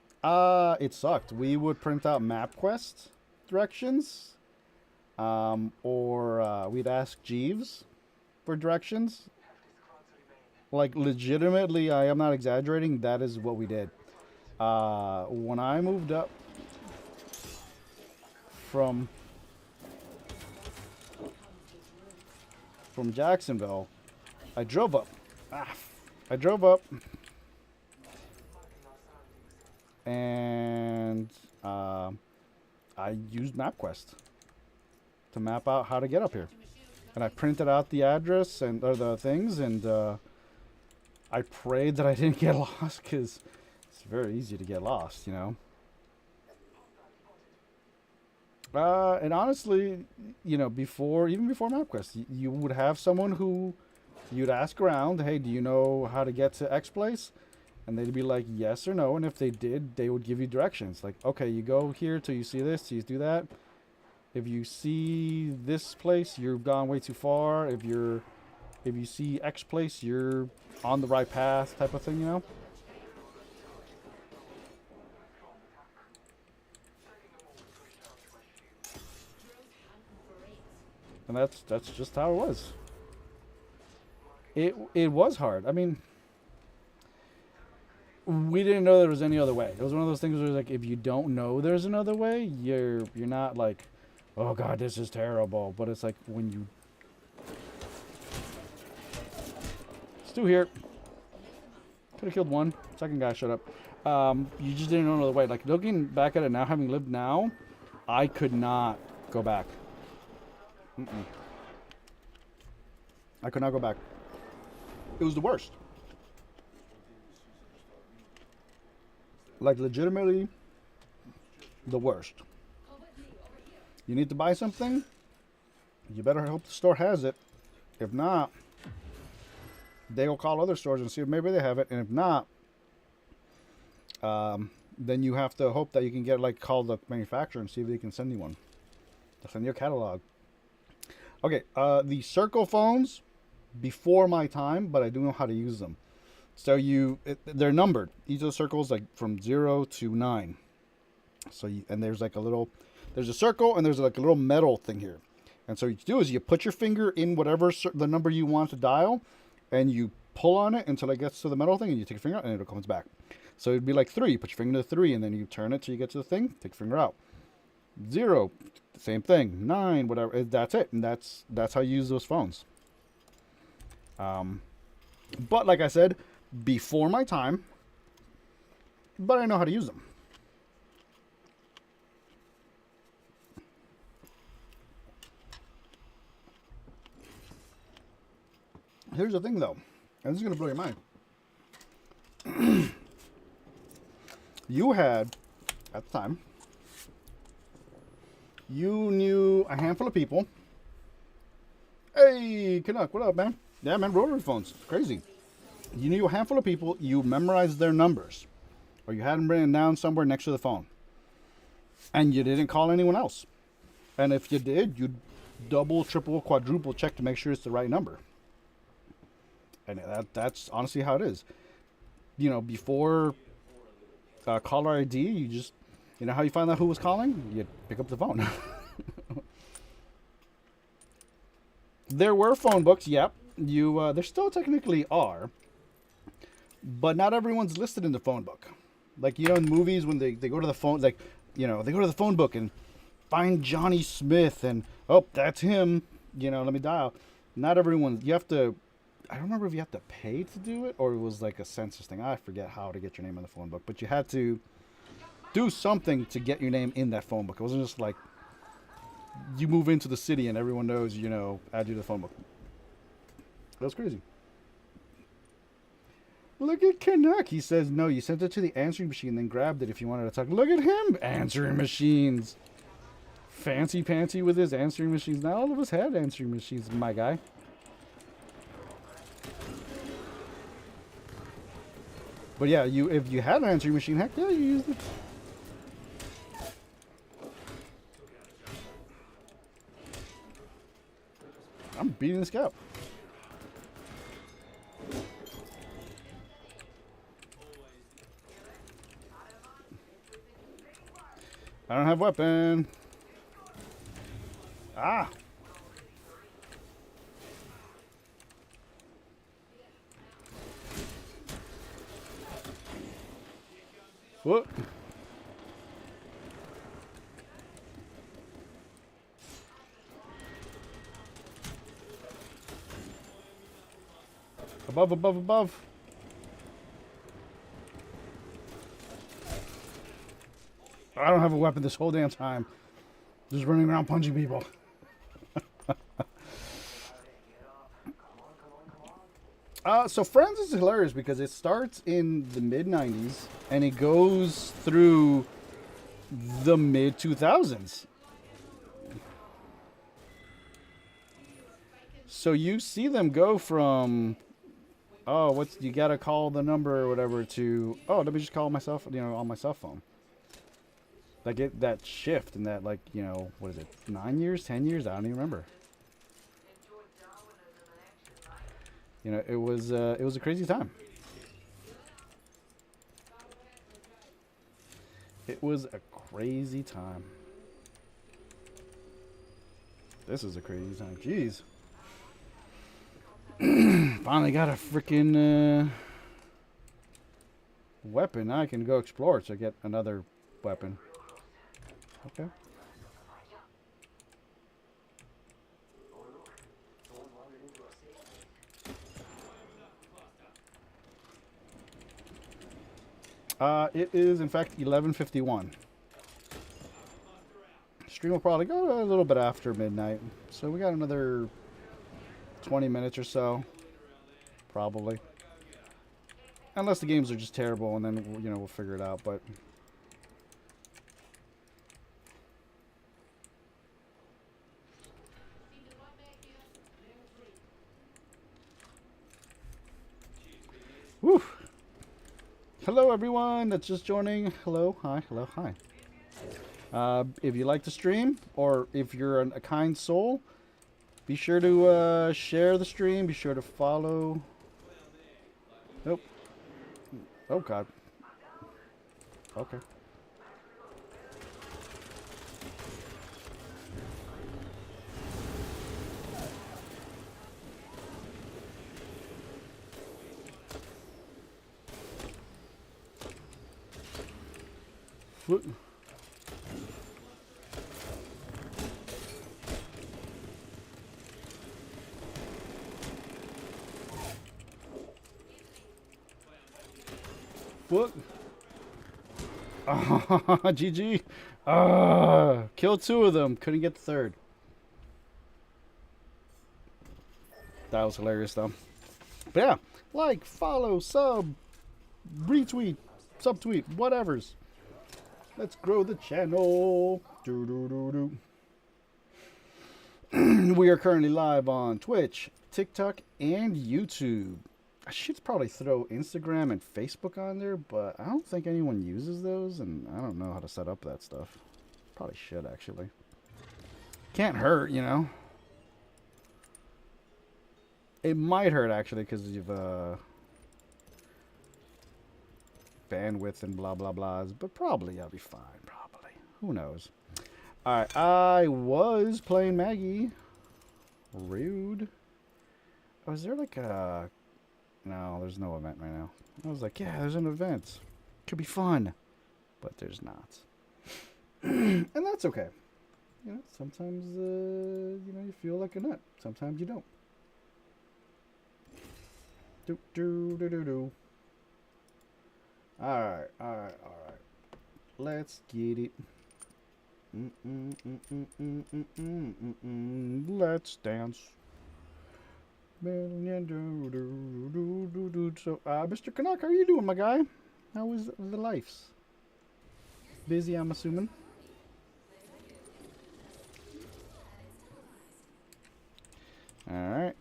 It sucked. We would print out MapQuest directions, or we'd ask Jeeves for directions. Like, legitimately, I am not exaggerating, that is what we did. When I moved up from Jacksonville, I drove up. And I used MapQuest to map out how to get up here. And I printed out the address and the things, and I prayed that I didn't get lost, because it's very easy to get lost, And honestly, even before MapQuest, you would have someone who you'd ask around, hey, do you know how to get to X place? And they'd be like, yes or no. And if they did, they would give you directions. Like, okay, you go here till you see this, till you do that. If you see this place, you've gone way too far. If you see X place, you're on the right path, type of thing, And that's just how it was. It was hard. I mean, we didn't know there was any other way. It was one of those things where, like, if you don't know there's another way, you're not like, oh god, this is terrible. But it's like when you... Stu here. Could have killed one. Second guy showed up. You just didn't know another way. Like, looking back at it now, having lived now, I could not go back. I could not go back. It was the worst. Like, legitimately the worst. You need to buy something, you better hope the store has it. If not, they'll call other stores and see if maybe they have it. And if not, then you have to hope that you can get, like, call the manufacturer and see if they can send you one. They'll send you a catalog. Okay, the Circle phones, before my time, but I do know how to use them. So they're numbered. Each of the circles, like, from 0 to 9. So and there's like there's a circle, and there's like a little metal thing here. And so what you do is you put your finger in whatever the number you want to dial, and you pull on it until it gets to the metal thing, and you take your finger out, and it comes back. So it'd be like 3. You put your finger to 3, and then you turn it till you get to the thing. Take your finger out. 0, same thing. 9, whatever. That's it, and that's how you use those phones. But like I said, before my time. But I know how to use them. Here's the thing, though, and this is gonna blow your mind. You had, at the time, you knew a handful of people. Hey, Canuck, what up, man? Yeah, man, rotary phones, crazy. You knew a handful of people. You memorized their numbers, or you had them written down somewhere next to the phone, and you didn't call anyone else. And if you did, you'd double, triple, quadruple check to make sure it's the right number. And that's honestly how it is. You know, before caller ID, you just, you know how you find out who was calling? You pick up the phone. There were phone books, yep. There still technically are. But not everyone's listed in the phone book. Like, you know, in movies when they go to the phone, like, you know, they go to the phone book and find Johnny Smith and, oh, that's him. You know, let me dial. Not everyone, you have to, I don't remember if you have to pay to do it or it was like a census thing. I forget how to get your name in the phone book. But you had to do something to get your name in that phone book. It wasn't just like you move into the city and everyone knows, you know, add you to the phone book. That was crazy. Look at Canuck. He says, no, you sent it to the answering machine, then grabbed it if you wanted to talk. Look at him. Answering machines. Fancy pantsy with his answering machines. Not all of us had answering machines, my guy. But yeah, if you had an answering machine, heck yeah, you used it. I'm beating this guy up. I don't have weapon. Ah. What? Above, above, above. I don't have a weapon this whole damn time. Just running around punching people. So Friends is hilarious because it starts in the mid-90s and it goes through the mid-2000s. So you see them go from, oh, you gotta call the number or whatever to, oh, let me just call myself, you know, on my cell phone. Like that shift in that, like, you know, what is it, 9 years, 10 years? I don't even remember. You know, it was a crazy time. It was a crazy time. This is a crazy time. Jeez. Finally got a freaking weapon. Now I can go explore to get another weapon. Okay. It is, in fact, 11:51. Stream will probably go a little bit after midnight. So we got another 20 minutes or so. Probably. Unless the games are just terrible, and then, you know, we'll figure it out, but... Woo! Hello, everyone that's just joining. Hello, hi, hello, hi. If you like the stream, or if you're a kind soul, be sure to share the stream. Be sure to follow. Nope. Oh, God. Okay. What? What? GG. Killed two of them. Couldn't get the third. That was hilarious, though. But yeah, like, follow, sub, retweet, subtweet, whatevers. Let's grow the channel. We are currently live on Twitch, TikTok, and YouTube. I should probably throw Instagram and Facebook on there, but I don't think anyone uses those, and I don't know how to set up that stuff. Probably should, actually. Can't hurt, you know. It might hurt, actually, because you've bandwidth and blah, blah, blahs, but probably I'll be fine, probably. Who knows? Alright, I was playing Maggie. Rude. Oh, is there like a... No, there's no event right now. I was like, yeah, there's an event. Could be fun. But there's not. And that's okay. You know, sometimes, you know, you feel like a nut. Sometimes you don't. Do. Alright. Let's get it. Let's dance. So, Mr. Canuck, how are you doing, my guy? How is the life? Busy, I'm assuming. Alright.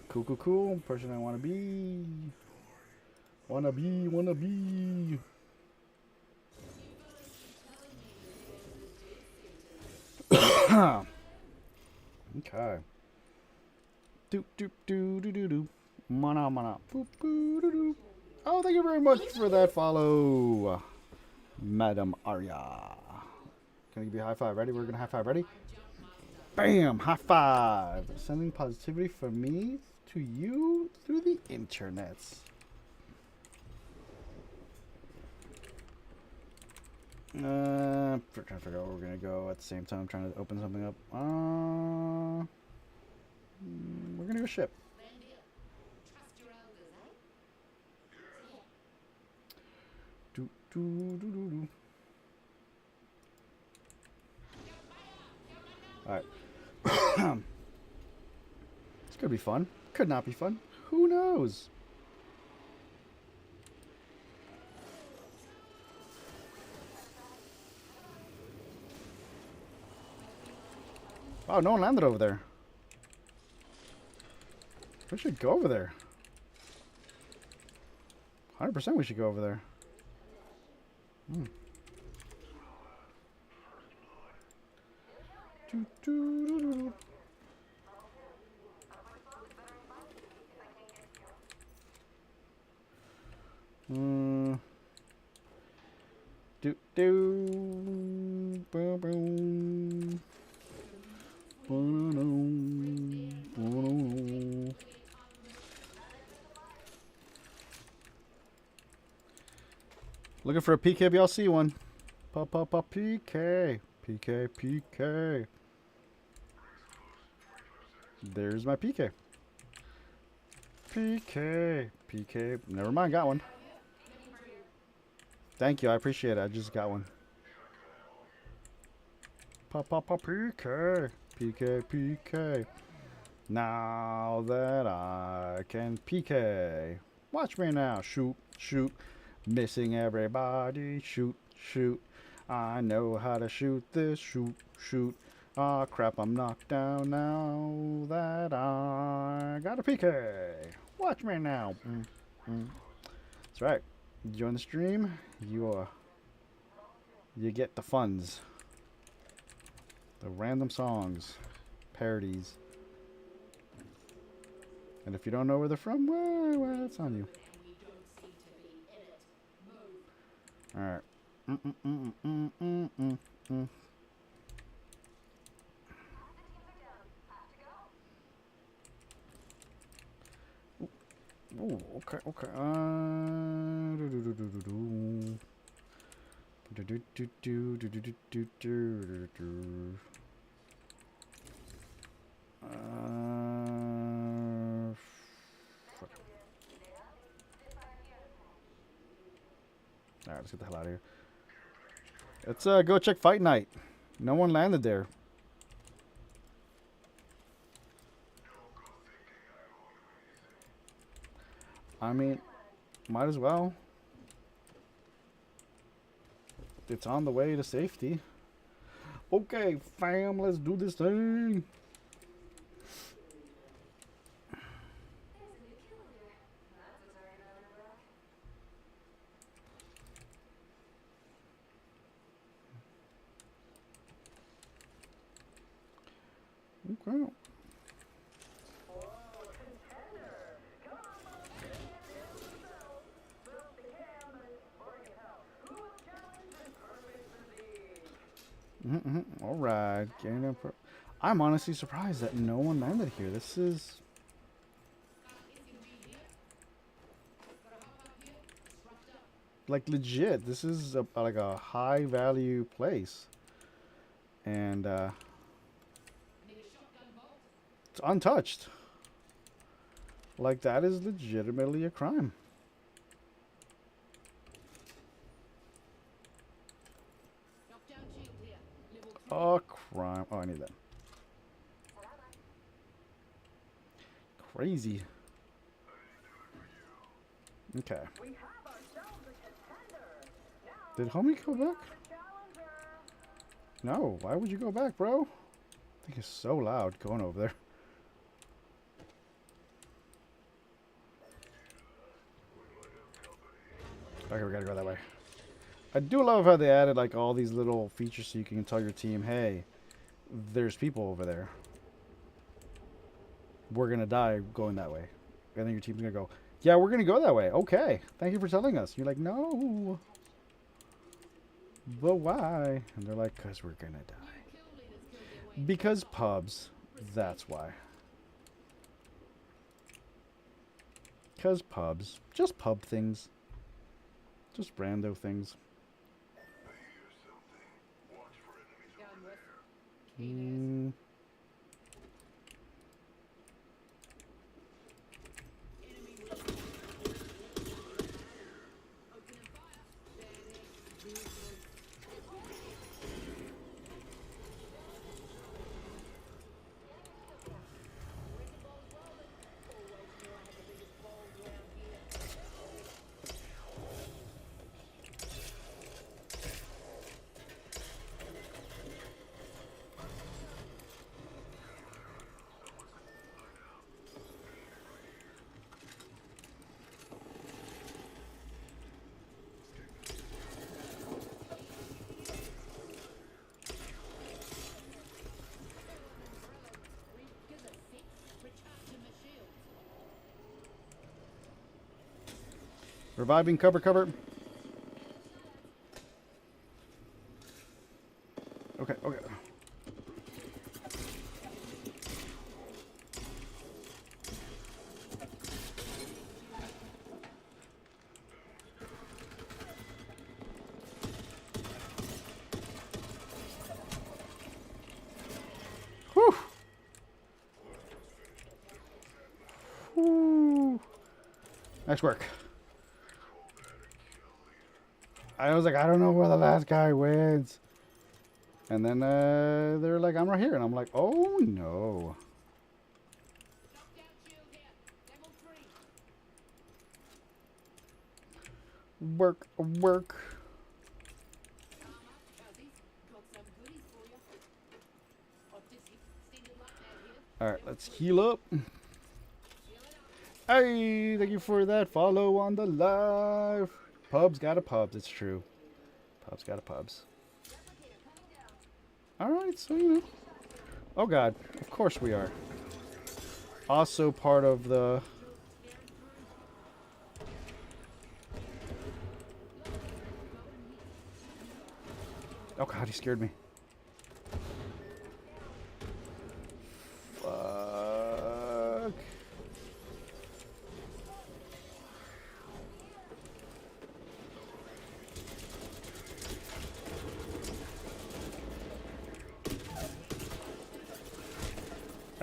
Cool. Person I wanna be. Wanna be. Okay. Do. Mana. Boop, boo, doo, doo. Oh, thank you very much for that follow, Madam Arya. Can I give you a high five? Ready? We're gonna high five. Ready? Bam! High five. Sending positivity from me to you through the internet. We're trying to figure out where we're gonna go at the same time, trying to open something up. We're gonna go ship. Do. Alright. This could be fun. Could not be fun. Who knows? Oh, no one landed over there. We should go over there. 100% we should go over there. Do. Boom. Looking for a PK, y'all see one. PK. There's my PK. PK. Never mind, got one. Thank you, I appreciate it. I just got one. PK. Now that I can PK. Watch me now. Shoot. Missing everybody. Shoot. I know how to shoot this. Shoot. Ah, crap, I'm knocked down now that I got a PK. Watch me now. That's right. You join the stream, you get the funds. The random songs, parodies. And if you don't know where they're from, well, it's on you. Alright. Ooh, okay. Do, do, do, do, do, do, do, do, do, do. Fuck. All right, let's get the hell out of here. Let's go check Fight Night. No one landed there. I mean, might as well. It's on the way to safety. Okay, fam, let's do this thing. Okay. All right. I'm honestly surprised that no one landed here. This is like legit. This is like a high value place, and it's untouched. Like that is legitimately a crime. A crime. Oh, I need that. Crazy. Okay. Did homie go back? No. Why would you go back, bro? I think it's so loud going over there. Okay, we gotta go that way. I do love how they added like all these little features so you can tell your team, hey, there's people over there. We're gonna die going that way. And then your team's gonna go, yeah, we're gonna go that way. Okay, thank you for telling us. You're like, no. But why? And they're like, because we're gonna die. Because pubs. That's why. Because pubs. Just pub things. Just rando things. Mm. Reviving cover, cover. Okay, okay. Whew. Whew. Nice work. I was like, I don't know where the last guy wins. And then they're like, I'm right here. And I'm like, oh no. Work, work. Alright, let's heal up. Hey, thank you for that follow on the live. Pubs got a pubs, it's true. Pubs got a pubs. Alright, so you know. Oh god, of course we are. Also part of the... Oh god, he scared me. Fuck.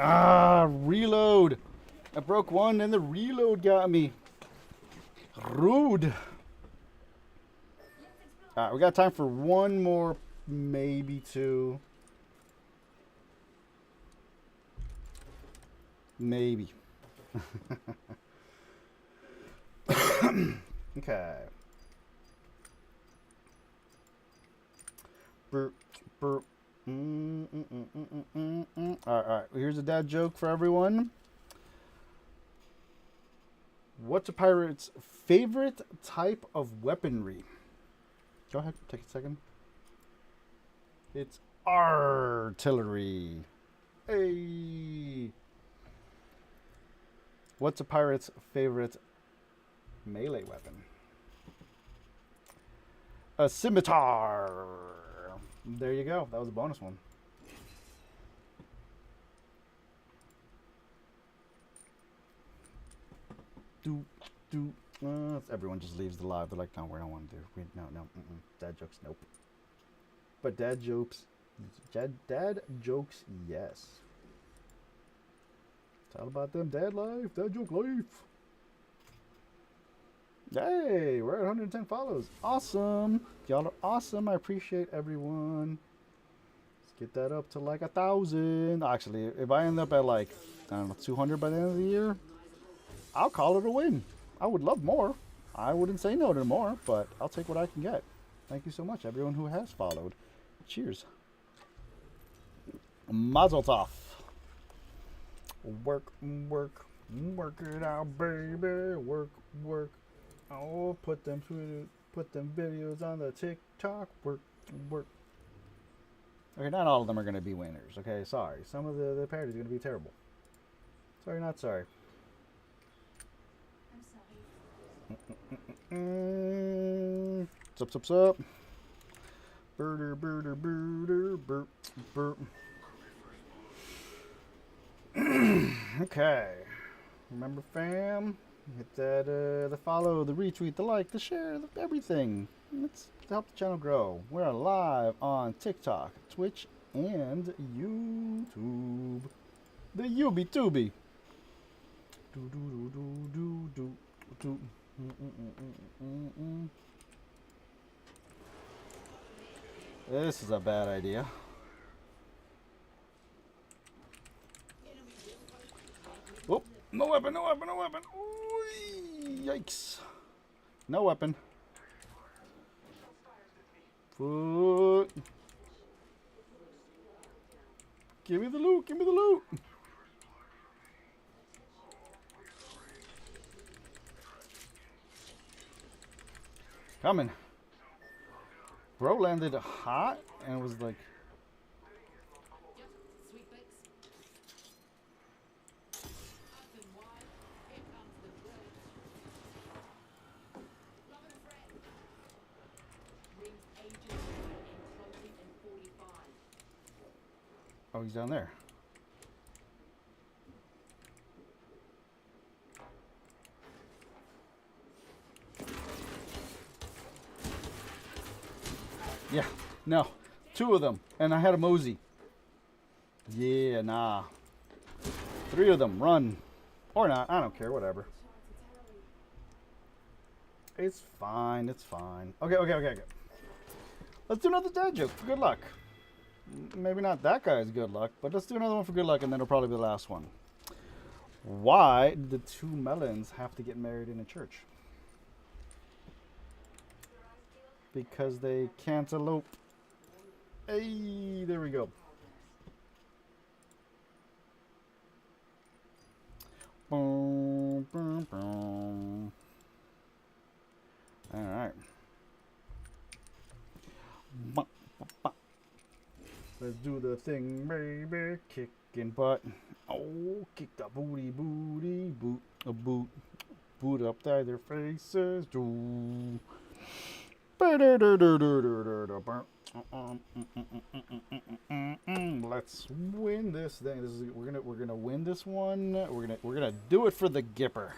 Ah, reload. I broke one and the reload got me. Rude. Alright, we got time for one more, maybe two. Maybe. Okay. Burp, burp. Alright, here's a dad joke for everyone. What's a pirate's favorite type of weaponry? Go ahead, take a second. It's artillery. Hey. What's a pirate's favorite melee weapon? A scimitar. There you go. That was a bonus one. Everyone just leaves the live. They're like, no, we don't want to do. No. Dad jokes, nope. But dad jokes, dad jokes, yes. It's all about them dad life, dad joke life. Hey, we're at 110 follows. Awesome. Y'all are awesome. I appreciate everyone. Let's get that up to like 1,000. Actually, if I end up at like, I don't know, 200 by the end of the year, I'll call it a win. I would love more. I wouldn't say no to more, but I'll take what I can get. Thank you so much, everyone who has followed. Cheers. Mazel tov. Work it out, baby. Work. Oh, put them videos on the TikTok. Work. Okay, not all of them are gonna be winners. Okay, sorry. Some of the parodies are gonna be terrible. Sorry, not sorry. I'm sorry. Sup. Burr. Okay. Remember, fam? Hit that, the follow, the retweet, the like, the share, everything. Let's help the channel grow. We're live on TikTok, Twitch, and YouTube. The Tubi. Do. This is a bad idea. Oh, no weapon. Ooh, yikes. No weapon. Foot. Give me the loot. Coming. Bro landed hot and was like, Sweet bakes. Up and wide. Here comes the bread. Love and friend. Rings agent in closing in 45. oh, he's down there. Yeah, no. 2 of them. And I had a Mosey. Yeah, nah. 3 of them. Run. Or not. I don't care. Whatever. It's fine. Okay. Let's do another dad joke for good luck. Maybe not that guy's good luck, but let's do another one for good luck, and then it'll probably be the last one. Why did the 2 melons have to get married in a church? Because they cantaloupe. Hey, there we go. Boom. All right. Let's do the thing, baby. Kicking butt. Oh, kick the booty, boot. A boot. Boot up their faces. Do. Let's win this thing. We're gonna win this one. We're gonna do it for the Gipper,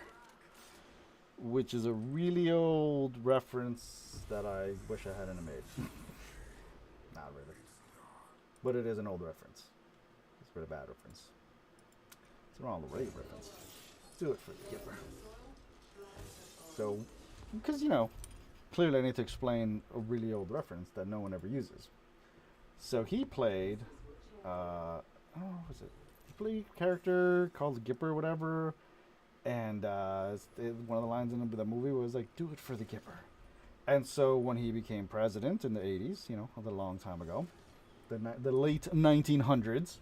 which is a really old reference that I wish I hadn't made. Not really, but it is an old reference. It's a pretty bad reference. It's an already reference. Do it for the Gipper. So, because, you know, clearly I need to explain a really old reference that no one ever uses. So he played, oh, what was it? He played a character called Gipper or whatever, and one of the lines in the movie was like, do it for the Gipper. And so when he became president in the 80s, you know, a long time ago, the late 1900s,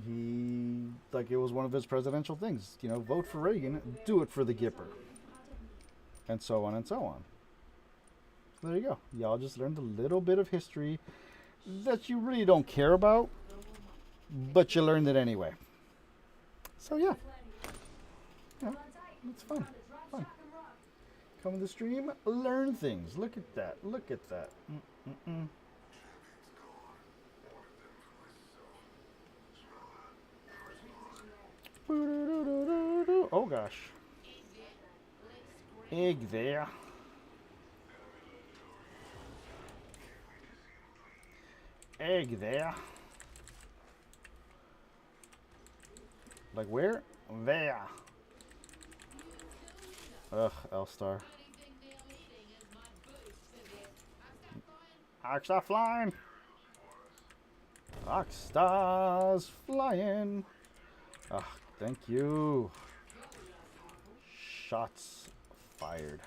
he, like, it was one of his presidential things, you know, vote for Reagan, do it for the Gipper. And so on and so on. So there you go. Y'all just learned a little bit of history that you really don't care about, but you learned it anyway. So yeah. Yeah, it's fun. Fun. Come to the stream, learn things. Look at that. Look at that. Oh gosh. Egg there. Egg there. Like where? There. Ugh, L-Star. Ox flying. Ox flying. Ugh, thank you. Shots fired.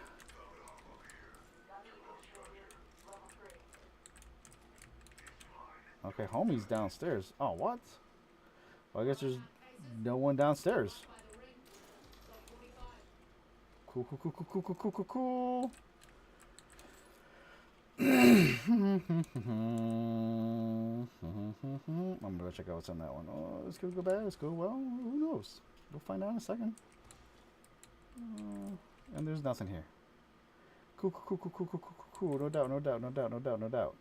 Okay, homie's downstairs. Oh, what? Well, I guess there's no one downstairs. Cool. I'm gonna go check out what's on that one. Oh, this could go bad. This could go well. Who knows? We'll find out in a second. And there's nothing here. Cool. No doubt.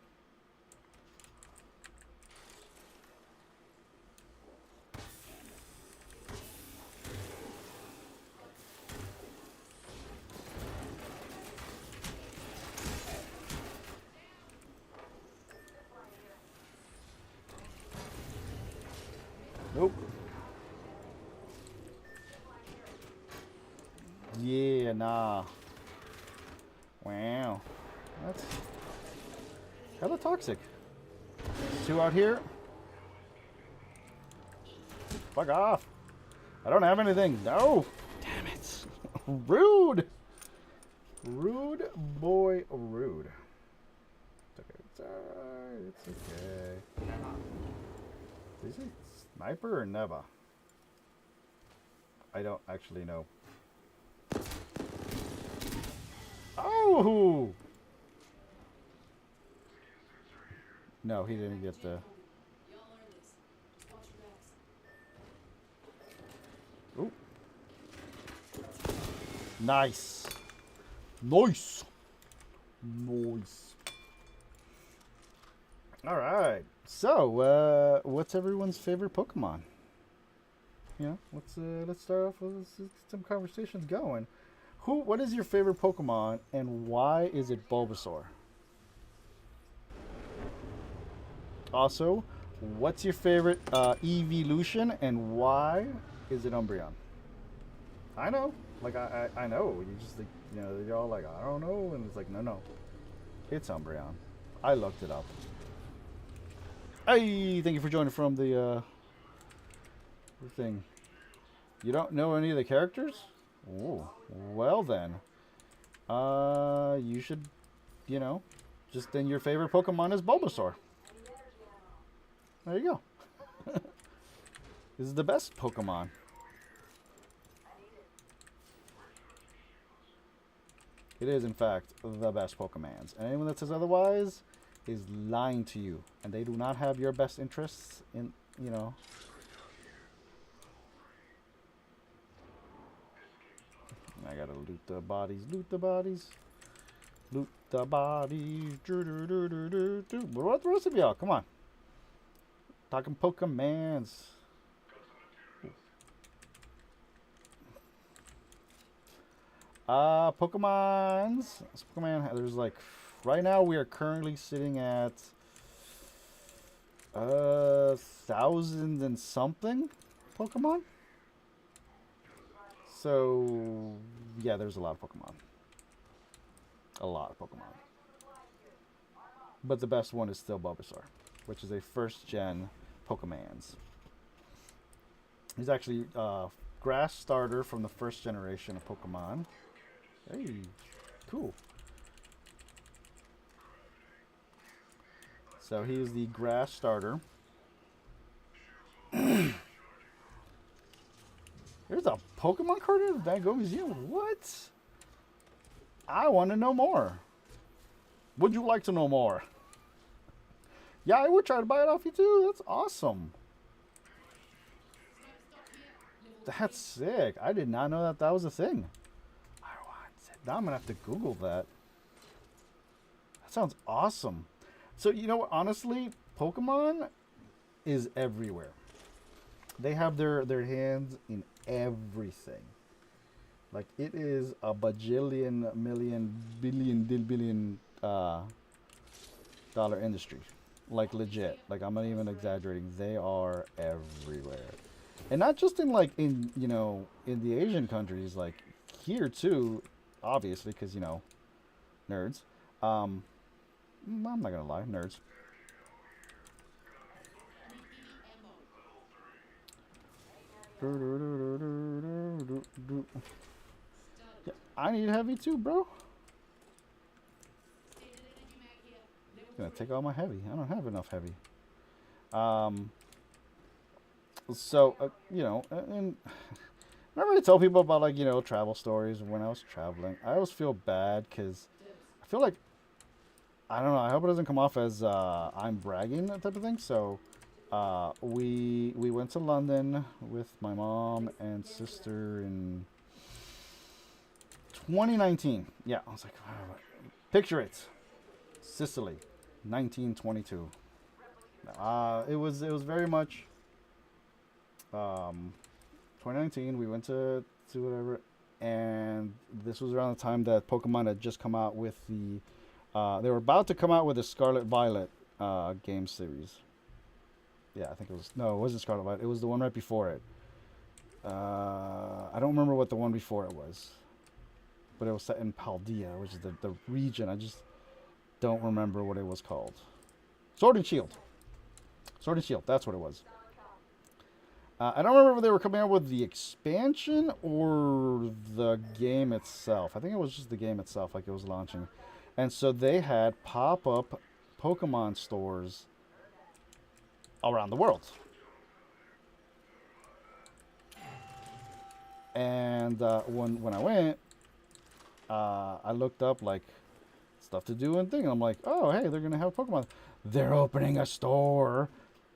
Nope. Yeah, nah. Wow. That's hella toxic. Two out here. Fuck off. I don't have anything. No. Damn it. Rude. Rude boy, rude. It's okay. It's alright. It's okay. Is it sniper or Neva? I don't actually know. Oh! No, he didn't get the... Ooh. Nice. Nice. Alright. So, what's everyone's favorite Pokemon? You know, let's start off with some conversations going. What is your favorite Pokemon, and why is it Bulbasaur? Also, what's your favorite evolution, and why is it Umbreon? I know, like I know. You just like, you know, you're all like, I don't know, and it's like, no, it's Umbreon. I looked it up. Hey, thank you for joining from the thing. You don't know any of the characters? Oh, well then. You should, you know, just then your favorite Pokemon is Bulbasaur. There you go. This is the best Pokemon. It is, in fact, the best Pokemons. And anyone that says otherwise is lying to you. And they do not have your best interests in, you know. I gotta loot the bodies, loot the bodies. Loot the bodies. What the rest of y'all? Come on. Talking Pokemans. Pokemons. Pokemon, there's like, right now we are currently sitting at thousand and something Pokemon. So yeah, there's a lot of Pokemon. A lot of Pokemon. But the best one is still Bulbasaur, which is a first gen Pokemans. He's actually grass starter from the first generation of Pokemon. Hey, cool. So he is the grass starter. There's a Pokemon card in the Van Gogh Museum? What? I want to know more. Would you like to know more? Yeah, I would try to buy it off you too. That's awesome. That's sick. I did not know that that was a thing. I want it. Now I'm going to have to Google that. That sounds awesome. So, you know what? Honestly, Pokemon is everywhere. They have their hands in everything. Like, it is a bajillion, million, billion dollar industry. Like, legit. Like, I'm not even exaggerating. They are everywhere. And not just in, like, in, you know, in the Asian countries. Like, here, too, obviously, because, you know, nerds. I'm not going to lie. Nerds. Yeah, I need heavy, too, bro. Gonna take all my heavy. I don't have enough heavy. So you know, and I don't really tell people about, like, you know, travel stories when I was traveling. I always feel bad because I feel like, I don't know, I hope it doesn't come off as I'm bragging, that type of thing. So we went to London with my mom and sister in 2019. Yeah, I was like, picture it, Sicily. 1922. It was very much 2019. We went to whatever, and this was around the time that Pokemon had just come out with the they were about to come out with the Scarlet Violet game series. Yeah, I think it was, no, it wasn't Scarlet Violet. It was the one right before it. I don't remember what the one before it was, but it was set in Paldea, which is the region. I just don't remember what it was called. Sword and Shield. Sword and Shield, that's what it was. I don't remember if they were coming out with the expansion or the game itself. I think it was just the game itself, like it was launching. And so they had pop-up Pokemon stores around the world. And when I went, I looked up, like, stuff to do and thing. And I'm like, oh, hey, they're going to have Pokemon. They're opening a store,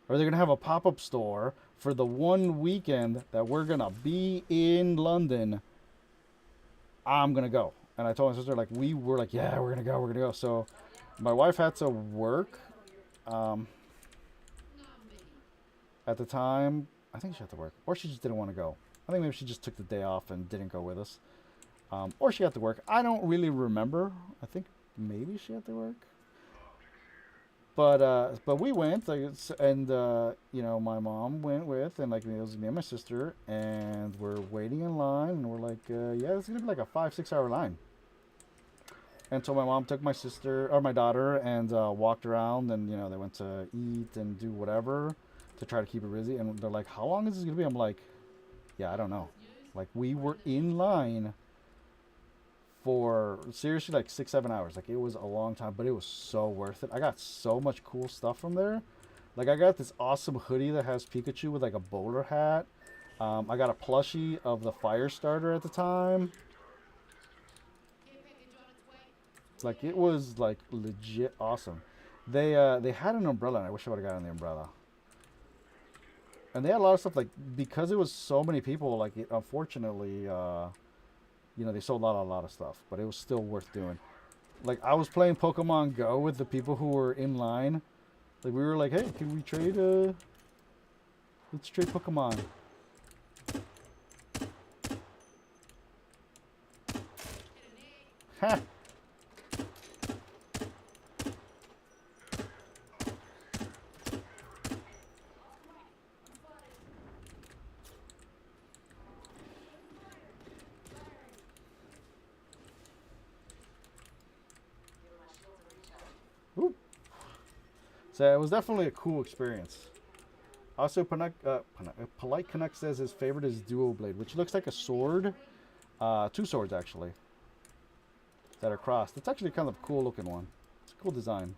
or they're going to have a pop-up store for the one weekend that we're going to be in London. I'm going to go. And I told my sister, like, we were like, yeah, we're going to go. So my wife had to work at the time. I think she had to work, or she just didn't want to go. I think maybe she just took the day off and didn't go with us. Or she had to work. I don't really remember. I think maybe she had to work. But we went, like, and you know, my mom went with, and, like, it was me and my sister, and we're waiting in line, and we're like, yeah, it's gonna be like a 5-6 hour line. And so my mom took my sister, or my daughter, and walked around, and, you know, they went to eat and do whatever to try to keep it busy. And they're like, how long is this gonna be? I'm like, yeah, I don't know. Like, we were in line for seriously like 6-7 hours. Like, it was a long time, but it was so worth it. I got so much cool stuff from there. Like, I got this awesome hoodie that has Pikachu with, like, a bowler hat. I got a plushie of the fire starter at the time. Like, it was, like, legit awesome. They had an umbrella, and I wish I would have gotten the umbrella. And they had a lot of stuff, like, because it was so many people, like, it, unfortunately, you know, they sold out a lot of stuff, but it was still worth doing. Like, I was playing Pokemon Go with the people who were in line. Like, we were like, hey, can we trade, let's trade Pokemon. Ha! So it was definitely a cool experience. Also, Polite Connect says his favorite is Duo Blade, which looks like a sword. Two swords, actually, that are crossed. It's actually kind of a cool looking one. It's a cool design.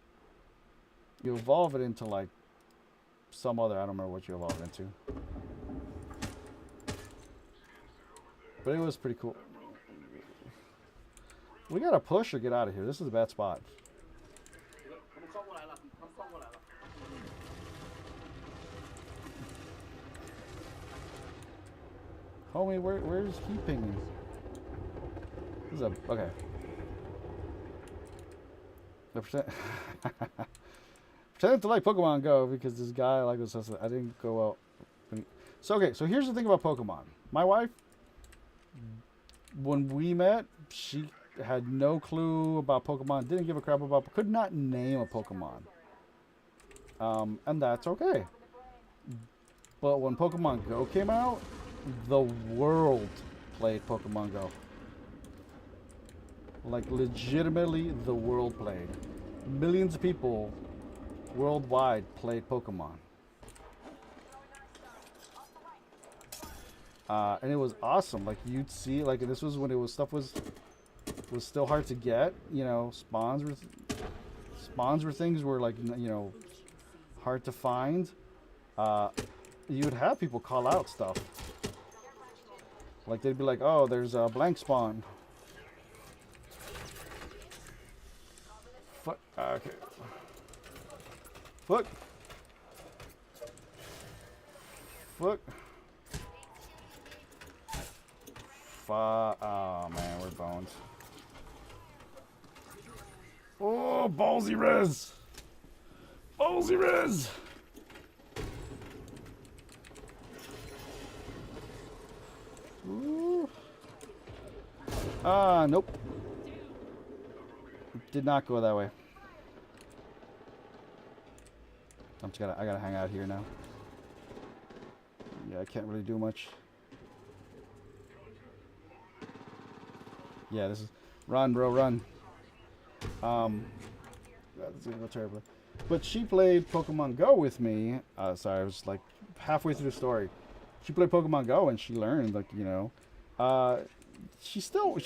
You evolve it into, like, some other... I don't remember what you evolve it into. But it was pretty cool. We gotta push or get out of here. This is a bad spot. Homie, where's he pinging? This is a... Okay. Pretending to like Pokemon Go because this guy like was... I didn't go out. So, okay. So, here's the thing about Pokemon. My wife, when we met, she had no clue about Pokemon. Didn't give a crap about... Could not name a Pokemon. And that's okay. But when Pokemon Go came out, the world played Pokemon Go. Like, legitimately, the world played. Millions of people worldwide played Pokemon. And it was awesome. Like, you'd see, like, this was when it was stuff was still hard to get. You know, spawns were things were, like, you know, hard to find. You would have people call out stuff. Like, they'd be like, oh, there's a blank spawn. Fuck. Okay. Fuck. Fuck. Fuck. Oh, man, we're bones. Oh, ballsy res. Ballsy res. Ooh. Nope. Did not go that way. I gotta hang out here now. Yeah, I can't really do much. Yeah, this is... Run, bro, run. That's gonna go terribly. But she played Pokemon Go with me. Sorry, I was like halfway through the story. She played Pokemon Go and she learned, like, you know. She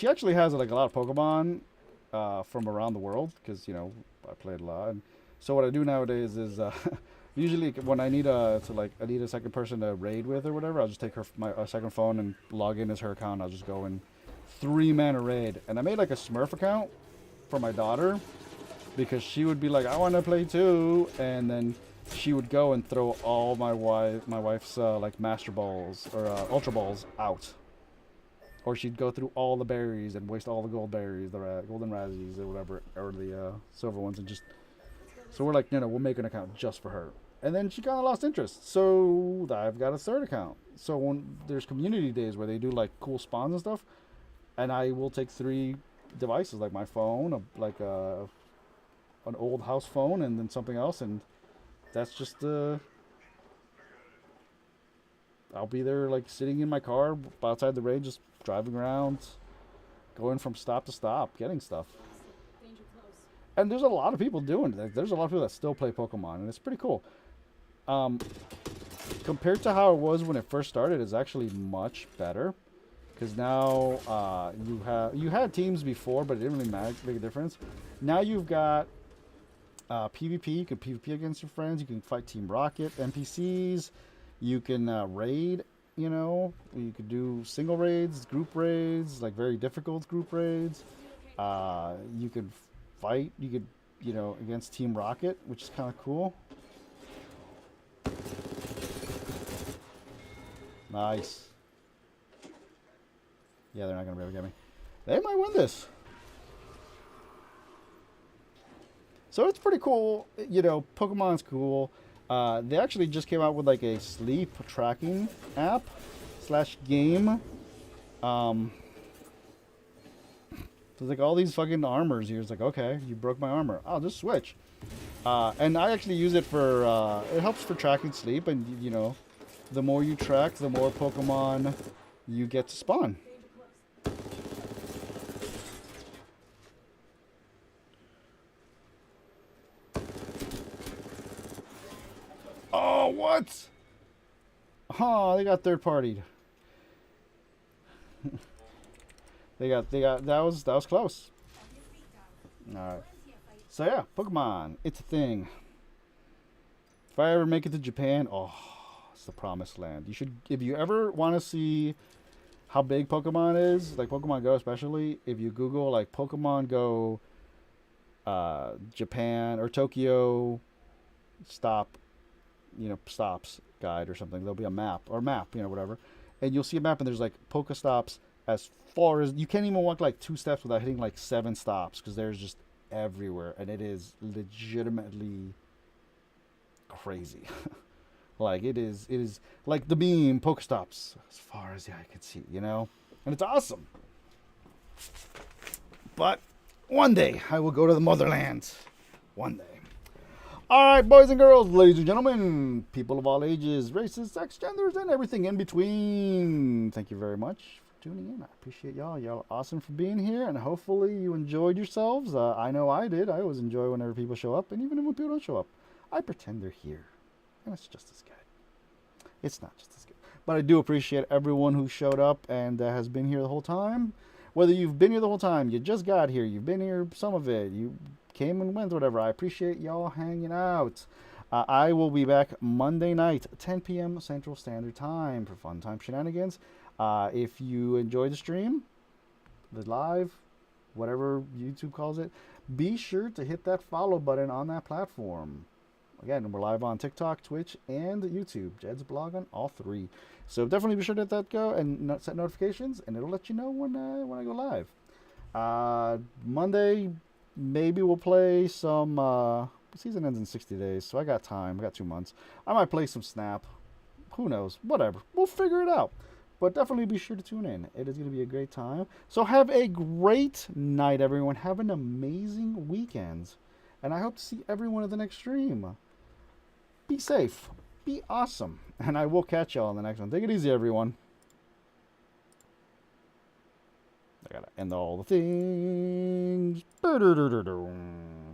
actually has like a lot of Pokemon from around the world because, you know, I played a lot. And so what I do nowadays is usually when I need a second person to raid with or whatever, I'll just take my second phone and log in as her account. I'll just go in 3-man raid. And I made like a Smurf account for my daughter because she would be like, I want to play too, and then she would go and throw all my wife's like Master Balls or Ultra Balls out. Or she'd go through all the berries and waste all the gold berries, the golden Razzies or whatever, or the silver ones, and just... So we're like, you know, we'll make an account just for her. And then she kind of lost interest, so I've got a third account. So when there's community days where they do like cool spawns and stuff, and I will take 3 devices, like my phone, an old house phone, and then something else, and that's just I'll be there like sitting in my car outside the raid, just driving around, going from stop to stop, getting stuff. Danger close. And there's a lot of people doing it. There's a lot of people that still play Pokemon, and it's pretty cool. Compared to how it was when it first started, it's actually much better. Because now you had teams before, but it didn't really make a difference. Now you've got PvP. You can PvP against your friends. You can fight Team Rocket, NPCs. You can raid. You know, you could do single raids, group raids, like very difficult group raids. You could fight. You could, you know, against Team Rocket, which is kind of cool. Nice. Yeah, they're not going to be able to get me. They might win this. So it's pretty cool. You know, Pokemon's cool. They actually just came out with like a sleep tracking app / game. So it's like all these fucking armors here. It's like, okay, you broke my armor. I'll just switch. And I actually use it for, it helps for tracking sleep. And, you know, the more you track, the more Pokemon you get to spawn. Oh, they got third partied. they got that was close. All right. So yeah, Pokemon, it's a thing. If I ever make it to Japan, oh, it's the promised land. You should, if you ever want to see how big Pokemon is, like Pokemon Go especially, if you Google like Pokemon Go Japan or Tokyo stops guide or something, there'll be a map, whatever, and you'll see a map and there's like Pokestops as far as you can't even walk like 2 steps without hitting like 7 stops because there's just everywhere, and it is legitimately crazy. Like it is like the beam Pokestops as far as the eye can see, and it's awesome. But one day I will go to the motherland. One day. All right, boys and girls, ladies and gentlemen, people of all ages, races, sex, genders, and everything in between. Thank you very much for tuning in. I appreciate y'all. Y'all are awesome for being here, and hopefully you enjoyed yourselves. I know I did. I always enjoy whenever people show up, and even when people don't show up, I pretend they're here, and it's just as good. It's not just as good. But I do appreciate everyone who showed up and has been here the whole time. Whether you've been here the whole time, you just got here, you've been here some of it, you came and went, whatever. I appreciate y'all hanging out. I will be back Monday night, 10 p.m. Central Standard Time for Fun Time Shenanigans. If you enjoyed the stream, the live, whatever YouTube calls it, be sure to hit that follow button on that platform. Again, we're live on TikTok, Twitch, and YouTube. Jed's blog on all 3. So definitely be sure to let that go and set notifications, and it'll let you know when I go live. Monday, maybe we'll play some... season ends in 60 days, so I got time. I got 2 months. I might play some Snap. Who knows? Whatever. We'll figure it out. But definitely be sure to tune in. It is going to be a great time. So have a great night, everyone. Have an amazing weekend. And I hope to see everyone at the next stream. Be safe. Be awesome. And I will catch y'all on the next one. Take it easy, everyone. I gotta end all the things.